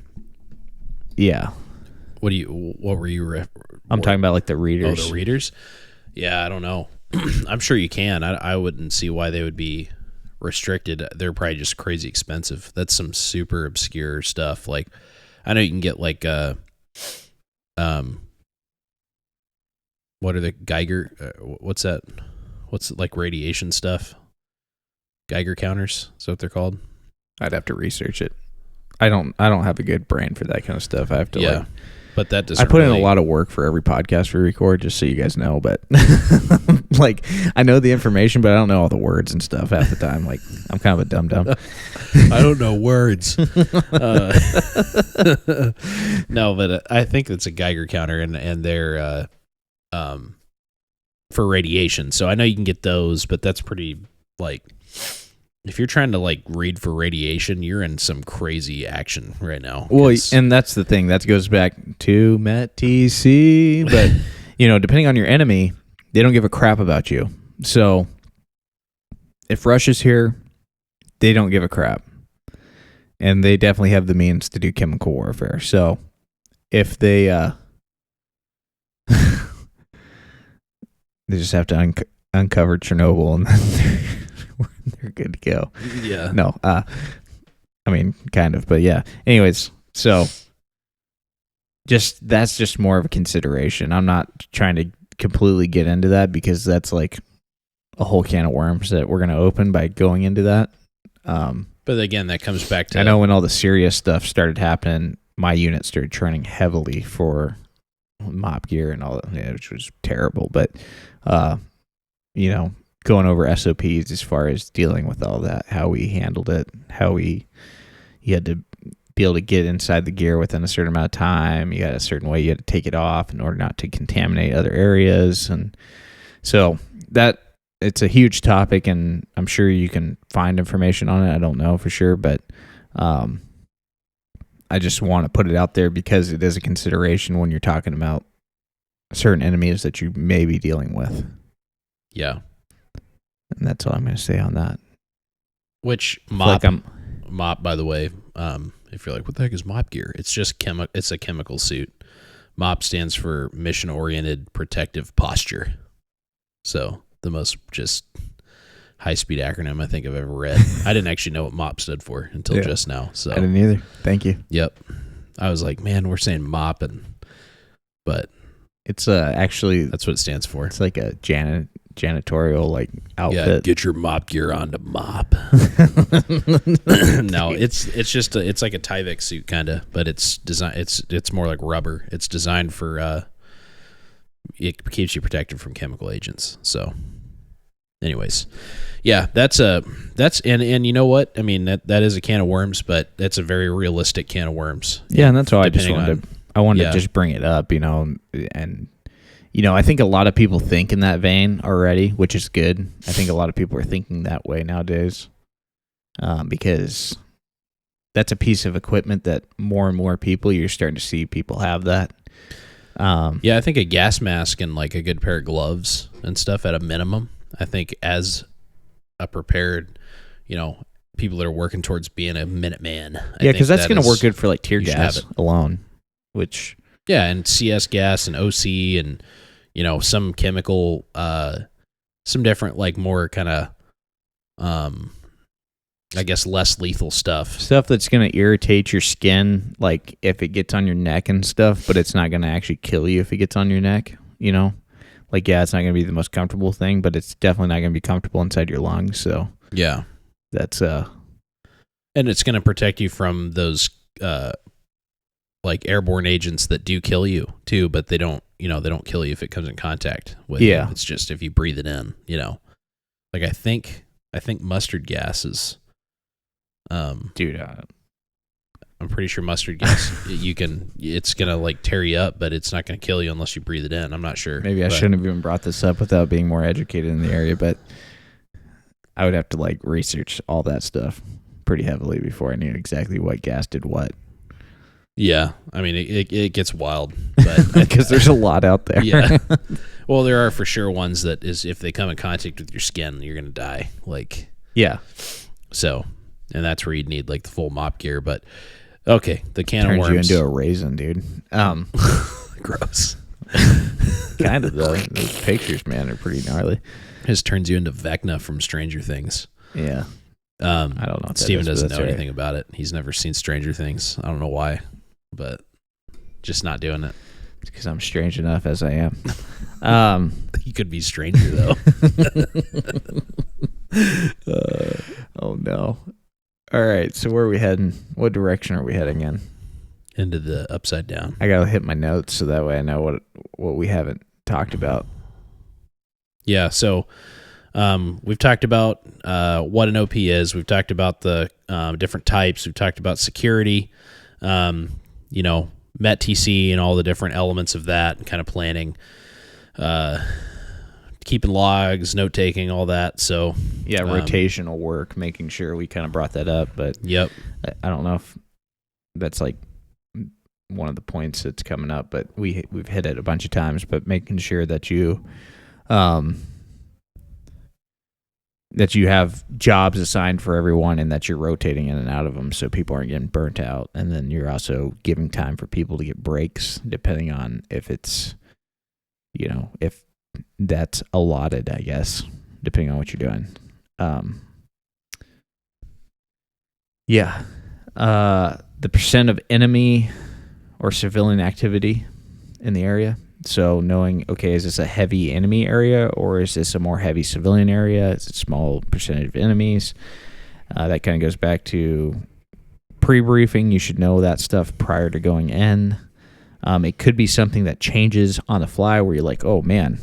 yeah. What were you I'm talking about like the readers. Oh, the readers? Yeah, I don't know. I'm sure you can. I wouldn't see why they would be restricted. They're probably just crazy expensive. That's some super obscure stuff. Like, I know you can get like what are the Geiger? What's that? What's like radiation stuff? Geiger counters? Is that what they're called? I'd have to research it. I don't have a good brain for that kind of stuff. I have to but that doesn't. I put really... in a lot of work for every podcast we record, just so you guys know. But like, I know the information, but I don't know all the words and stuff half the time. Like, I'm kind of a dum dum. I don't know words. No, but I think it's a Geiger counter, and they're for radiation. So I know you can get those, but that's pretty like. If you're trying to like read for radiation, you're in some crazy action right now. Well, and that's the thing. That goes back to MET-TC. But, depending on your enemy, they don't give a crap about you. So if Russia's here, they don't give a crap. And they definitely have the means to do chemical warfare. So if they they just have to uncover Chernobyl and then they're good to go. Yeah. No, I mean, kind of, but yeah. Anyways, so that's just more of a consideration. I'm not trying to completely get into that because that's like a whole can of worms that we're going to open by going into that. But again, that comes back to... I know when all the serious stuff started happening, my unit started training heavily for mop gear and all that, which was terrible. But, going over SOPs as far as dealing with all that, how we handled it, you had to be able to get inside the gear within a certain amount of time. You had a certain way you had to take it off in order not to contaminate other areas. And so it's a huge topic, and I'm sure you can find information on it. I don't know for sure, but I just want to put it out there because it is a consideration when you're talking about certain enemies that you may be dealing with. Yeah. And that's all I'm going to say on that. Which mop, by the way, if you're like, what the heck is mop gear? It's just it's a chemical suit. MOP stands for Mission Oriented Protective Posture. So the most just high-speed acronym I think I've ever read. I didn't actually know what MOP stood for until just now. So I didn't either. Thank you. Yep. I was like, man, we're saying MOP, but it's actually that's what it stands for. It's like a janitorial like outfit. Yeah, get your mop gear on to mop. No, it's just it's like a Tyvek suit kind of, but it's designed. It's more like rubber. It's designed for it keeps you protected from chemical agents. So, anyways, yeah, that's and you know what? I mean that is a can of worms, but that's a very realistic can of worms. Yeah, and that's why I just wanted to just bring it up, and. I think a lot of people think in that vein already, which is good. I think a lot of people are thinking that way nowadays because that's a piece of equipment that more and more people, you're starting to see people have that. Yeah, I think a gas mask and like a good pair of gloves and stuff at a minimum I think as a prepared, people that are working towards being a Minuteman. Yeah, because that's going to work good for like tear you should have gas it. alone, which Yeah, and CS gas and OC and some chemical, some different like more kind of, I guess less lethal stuff. stuff that's going to irritate your skin, like if it gets on your neck and stuff, but it's not going to actually kill you if it gets on your neck. Like it's not going to be the most comfortable thing, but it's definitely not going to be comfortable inside your lungs. So Yeah, that's and it's going to protect you from those like airborne agents that do kill you too, but they don't kill you if it comes in contact with you. It's just if you breathe it in, like I think mustard gas is dude. I'm pretty sure mustard gas it's gonna like tear you up, but it's not gonna kill you unless you breathe it in. I'm not sure. Maybe I shouldn't have even brought this up without being more educated in the area, but I would have to like research all that stuff pretty heavily before I knew exactly what gas did what. Yeah, I mean it gets wild, but because there's a lot out there. Yeah. Well, there are for sure ones that is if they come in contact with your skin, you're gonna die. Like yeah. So, and that's where you'd need like the full mop gear. But okay, the can Turns of worms. you into a raisin, dude. Gross. Kind of though. Those pictures, man, are pretty gnarly. Just turns you into Vecna from Stranger Things. Yeah. I don't know. What Steven doesn't know right. anything about it. He's never seen Stranger Things. I don't know why, but just not doing it. It's because I'm strange enough as I am. You could be stranger though. Oh no. All right. So where are we heading? What direction are we heading in? Into the upside down. I gotta hit my notes so that way I know what we haven't talked about. Yeah. So we've talked about what an OP is. We've talked about the different types. We've talked about security. MET-TC and all the different elements of that, and kind of planning, keeping logs, note taking, all that. So yeah, rotational work, making sure we kind of brought that up, but yep, I don't know if that's like one of the points that's coming up, but we've hit it a bunch of times. But making sure that you have jobs assigned for everyone and that you're rotating in and out of them so people aren't getting burnt out. And then you're also giving time for people to get breaks depending on if it's, if that's allotted, I guess, depending on what you're doing. The percent of enemy or civilian activity in the area. So knowing, okay, is this a heavy enemy area or is this a more heavy civilian area? Is it a small percentage of enemies? That kind of goes back to pre-briefing. You should know that stuff prior to going in. It could be something that changes on the fly where you're like, oh man,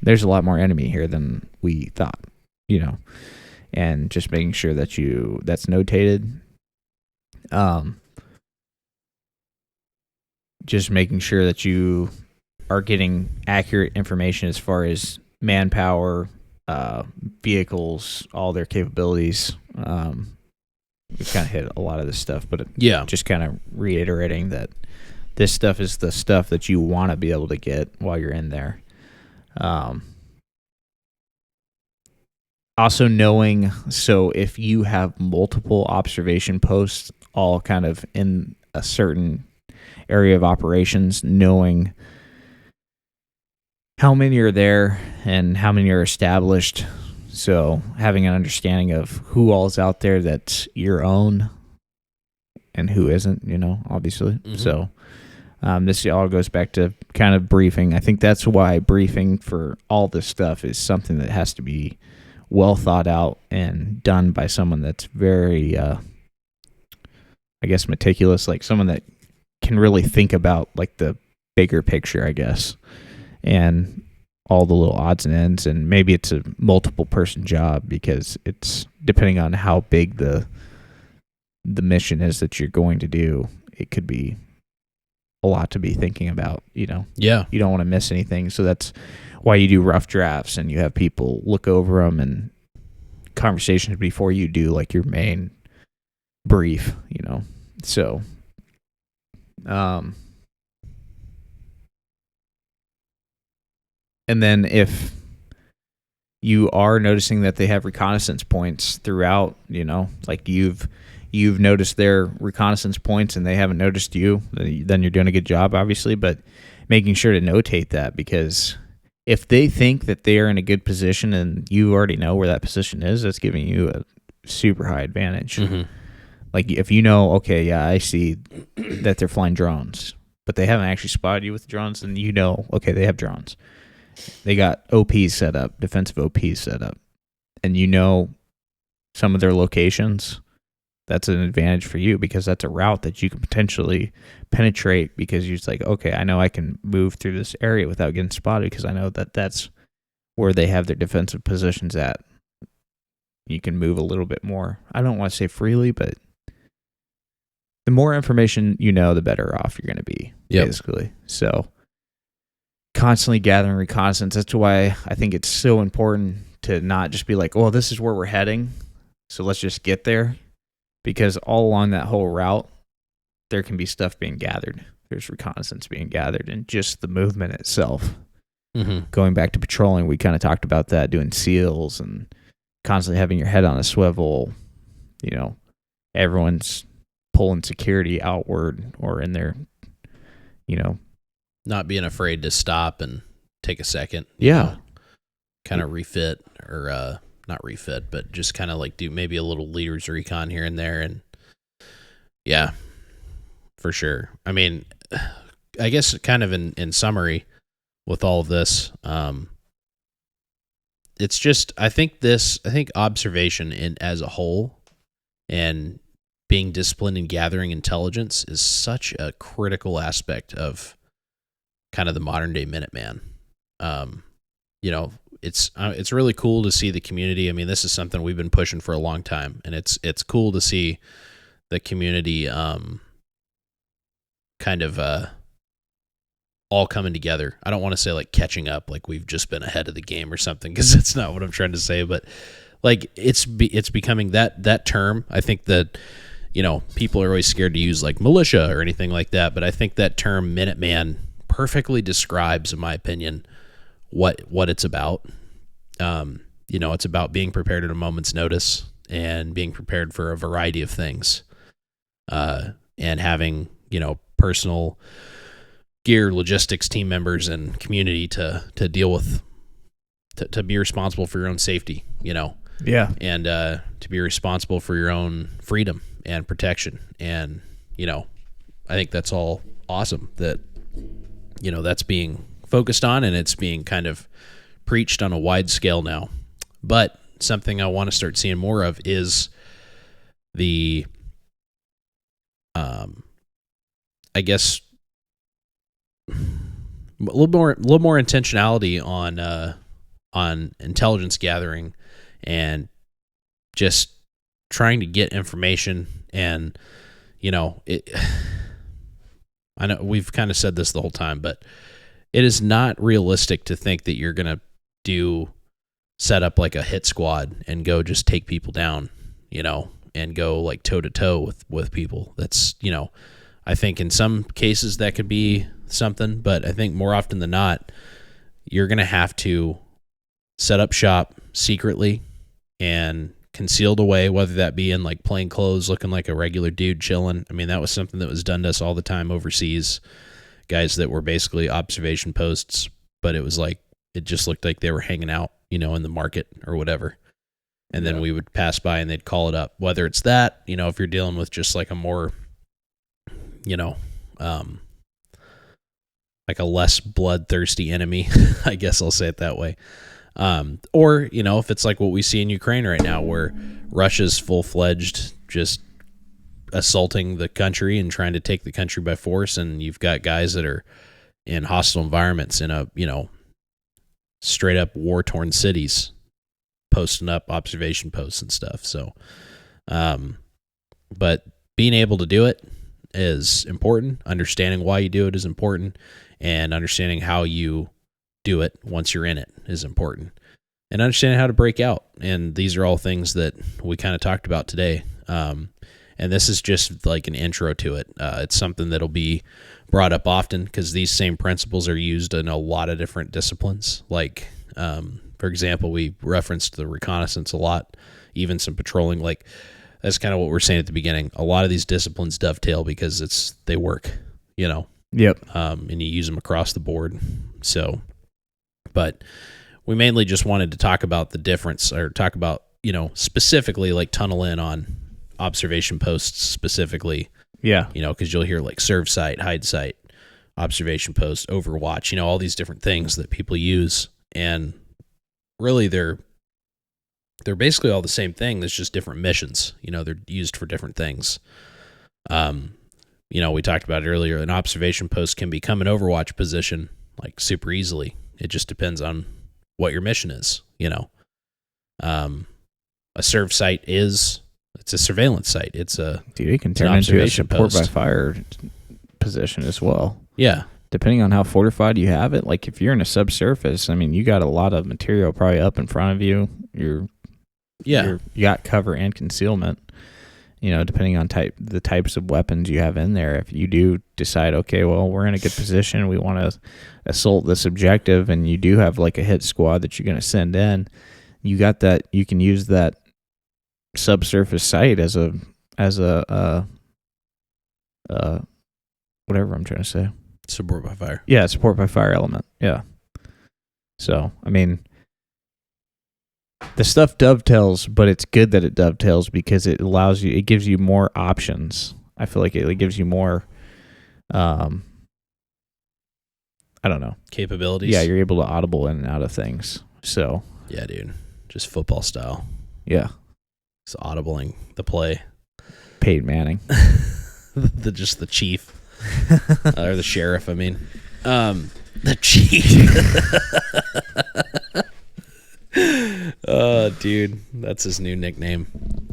there's a lot more enemy here than we thought, and just making sure that that's notated. Just making sure that you are getting accurate information as far as manpower, vehicles, all their capabilities. We've kind of hit a lot of this stuff, but just kind of reiterating that this stuff is the stuff that you want to be able to get while you're in there. Also knowing, so if you have multiple observation posts all kind of in a certain area of operations, knowing how many are there and how many are established. So having an understanding of who all is out there that's your own and who isn't, obviously. Mm-hmm. So this all goes back to kind of briefing. I think that's why briefing for all this stuff is something that has to be well thought out and done by someone that's very, meticulous, like someone that can really think about like the bigger picture, I guess, and all the little odds and ends. And maybe it's a multiple person job because it's depending on how big the mission is that you're going to do. It could be a lot to be thinking about, Yeah. You don't want to miss anything. So that's why you do rough drafts and you have people look over them and conversations before you do like your main brief, So, and then if you are noticing that they have reconnaissance points throughout, like you've noticed their reconnaissance points and they haven't noticed you, then you're doing a good job, obviously, but making sure to notate that, because if they think that they are in a good position and you already know where that position is, that's giving you a super high advantage. Mm-hmm. Like if you know, okay, yeah, I see that they're flying drones, but they haven't actually spotted you with drones, then okay, they have drones. They got OPs set up, defensive OPs set up, and some of their locations. That's an advantage for you, because that's a route that you can potentially penetrate, because you're just like, okay, I know I can move through this area without getting spotted, because I know that that's where they have their defensive positions at. You can move a little bit more. I don't want to say freely, but the more information the better off you're going to be, basically. So constantly gathering reconnaissance. That's why I think it's so important to not just be like, oh, this is where we're heading, so let's just get there. Because all along that whole route, there can be stuff being gathered. There's reconnaissance being gathered, and just the movement itself. Mm-hmm. Going back to patrolling, we kind of talked about that, doing SEALs and constantly having your head on a swivel. Everyone's pulling security outward or in their, not being afraid to stop and take a second. Yeah. Kind of refit, or not refit, but just kind of like do maybe a little leader's recon here and there. And yeah, for sure. I mean, I guess kind of in summary with all of this, it's just, I think observation as a whole and being disciplined in gathering intelligence is such a critical aspect of kind of the modern day Minuteman. It's really cool to see the community. I mean, this is something we've been pushing for a long time, and it's cool to see the community kind of all coming together. I don't want to say like catching up, like we've just been ahead of the game or something, because that's not what I'm trying to say. But like it's becoming that term. I think that people are always scared to use like militia or anything like that, but I think that term Minuteman perfectly describes, in my opinion, what it's about. It's about being prepared at a moment's notice and being prepared for a variety of things, and having personal gear, logistics, team members, and community to deal with, to be responsible for your own safety, and to be responsible for your own freedom and protection. And I think that's all awesome that that's being focused on, and it's being kind of preached on a wide scale now. But something I want to start seeing more of is the I guess a little more intentionality on intelligence gathering and just trying to get information. And I know we've kind of said this the whole time, but it is not realistic to think that you're going to set up like a hit squad and go just take people down, and go like toe to toe with people. That's, I think in some cases that could be something, but I think more often than not, you're going to have to set up shop secretly and concealed away, whether that be in like plain clothes, looking like a regular dude chilling. I mean, that was something that was done to us all the time overseas. Guys that were basically observation posts, but it was like, it just looked like they were hanging out, in the market or whatever. And then we would pass by and they'd call it up. Whether it's that, if you're dealing with just like a more, like a less bloodthirsty enemy, I guess I'll say it that way. Or, if it's like what we see in Ukraine right now, where Russia's full-fledged just assaulting the country and trying to take the country by force, and you've got guys that are in hostile environments in a, straight up war-torn cities posting up observation posts and stuff. So, but being able to do it is important. Understanding why you do it is important, and understanding how you do it once you're in it is important, and understanding how to break out. And these are all things that we kind of talked about today. And this is just like an intro to it. It's something that'll be brought up often because these same principles are used in a lot of different disciplines, like from For example, we referenced the reconnaissance a lot, even some patrolling. Like, that's kind of what we're saying at the beginning. A lot of these disciplines dovetail because they work, Yep. And you use them across the board. So, but we mainly just wanted to talk about the difference, or talk about, specifically like tunnel in on observation posts specifically. Yeah. Because you'll hear like serve site, hide site, observation post, overwatch, all these different things that people use. And really they're basically all the same thing. There's just different missions. They're used for different things. We talked about it earlier. An observation post can become an overwatch position like super easily. It just depends on what your mission is. A serve site it's a surveillance site. It can turn into a support by fire position as well. Yeah. Depending on how fortified you have it. Like if you're in a subsurface, you got a lot of material probably up in front of you. You got cover and concealment. Depending on the types of weapons you have in there. If you do decide, okay, well, we're in a good position, we want to assault this objective, and you do have like a hit squad that you're going to send in, you got that. You can use that subsurface site as a whatever I'm trying to say. Support by fire. Yeah, support by fire element. Yeah. So, the stuff dovetails, but it's good that it dovetails because it gives you more options. I feel like it gives you more, I don't know. Capabilities. Yeah, you're able to audible in and out of things. So. Yeah, dude. Just football style. Yeah. It's audibling the play. Peyton Manning. Just the chief. Or the sheriff, The chief. Oh, dude. That's his new nickname.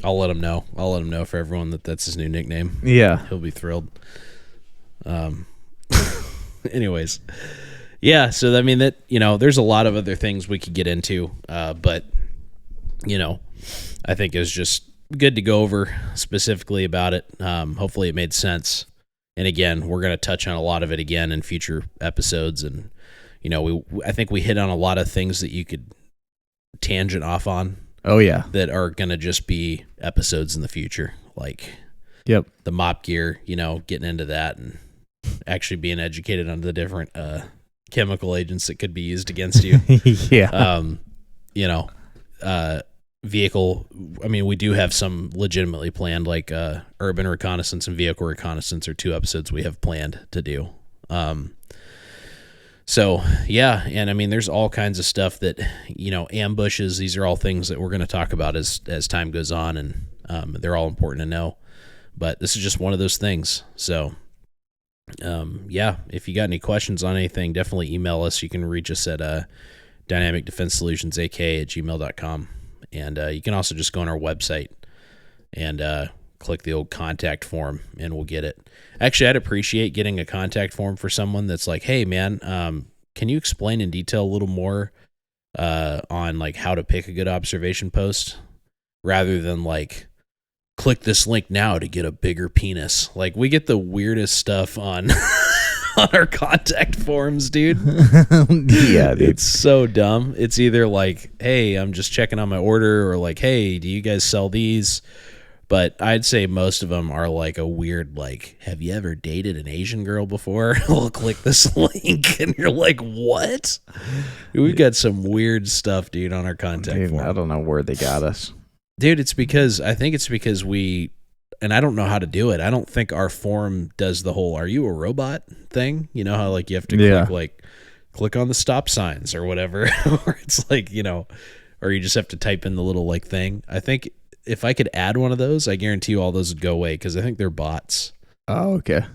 I'll let him know. For everyone that's his new nickname. Yeah. He'll be thrilled. Anyways. Yeah, so there's a lot of other things we could get into, but I think it was just good to go over specifically about it. Hopefully it made sense. And again, we're going to touch on a lot of it again in future episodes. And, I think we hit on a lot of things that you could tangent off on. Oh, yeah. That are going to just be episodes in the future. Like, yep, the mop gear, getting into that and actually being educated on the different chemical agents that could be used against you. Yeah. Vehicle, we do have some legitimately planned, like urban reconnaissance and vehicle reconnaissance are 2 episodes we have planned to do. So yeah, and there's all kinds of stuff that, ambushes, these are all things that we're going to talk about as time goes on, and they're all important to know, but this is just one of those things. So yeah, if you got any questions on anything, definitely email us. You can reach us at dynamicdefensesolutionsak@gmail.com. And you can also just go on our website and click the old contact form, and we'll get it. Actually, I'd appreciate getting a contact form for someone that's like, hey, man, can you explain in detail a little more on like how to pick a good observation post, rather than like, click this link now to get a bigger penis. Like, we get the weirdest stuff on on our contact forms, dude. Yeah, dude. It's so dumb. It's either like, hey, I'm just checking on my order, or like, hey, do you guys sell these? But I'd say most of them are like a weird, like, have you ever dated an Asian girl before? We'll click this link, and you're like, what? We've got some weird stuff, dude, on our contact form. I don't know where they got us. Dude, I think it's because and I don't know how to do it. I don't think our form does the whole, are you a robot thing? You know how like you have to click on the stop signs or whatever, or it's like, or you just have to type in the little like thing. I think if I could add one of those, I guarantee you all those would go away, because I think they're bots. Oh, okay.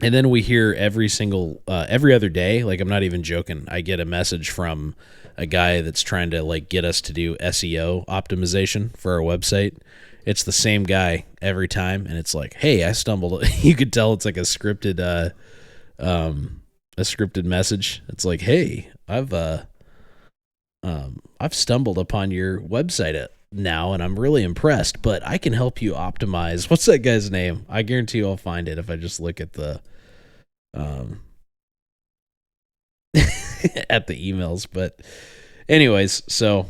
And then we hear every other day, like, I'm not even joking, I get a message from a guy that's trying to like get us to do SEO optimization for our website. It's the same guy every time, and it's like, hey, I stumbled. You could tell it's like a scripted message. It's like, hey, I've stumbled upon your website now, and I'm really impressed, but I can help you optimize. What's that guy's name? I guarantee you I'll find it if I just look at the at the emails. But Anyways, so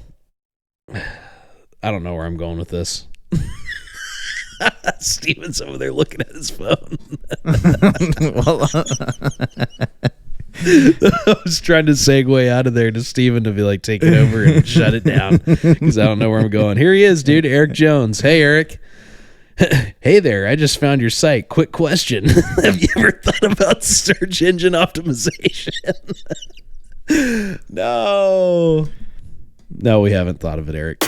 I don't know where I'm going with this. Steven's over there looking at his phone. Well, I was trying to segue out of there to Steven to be like, take it over and shut it down because I don't know where I'm going. Here he is, dude. Eric Jones. Hey, Eric. Hey there. I just found your site. Quick question. Have you ever thought about search engine optimization? No, we haven't thought of it, Eric.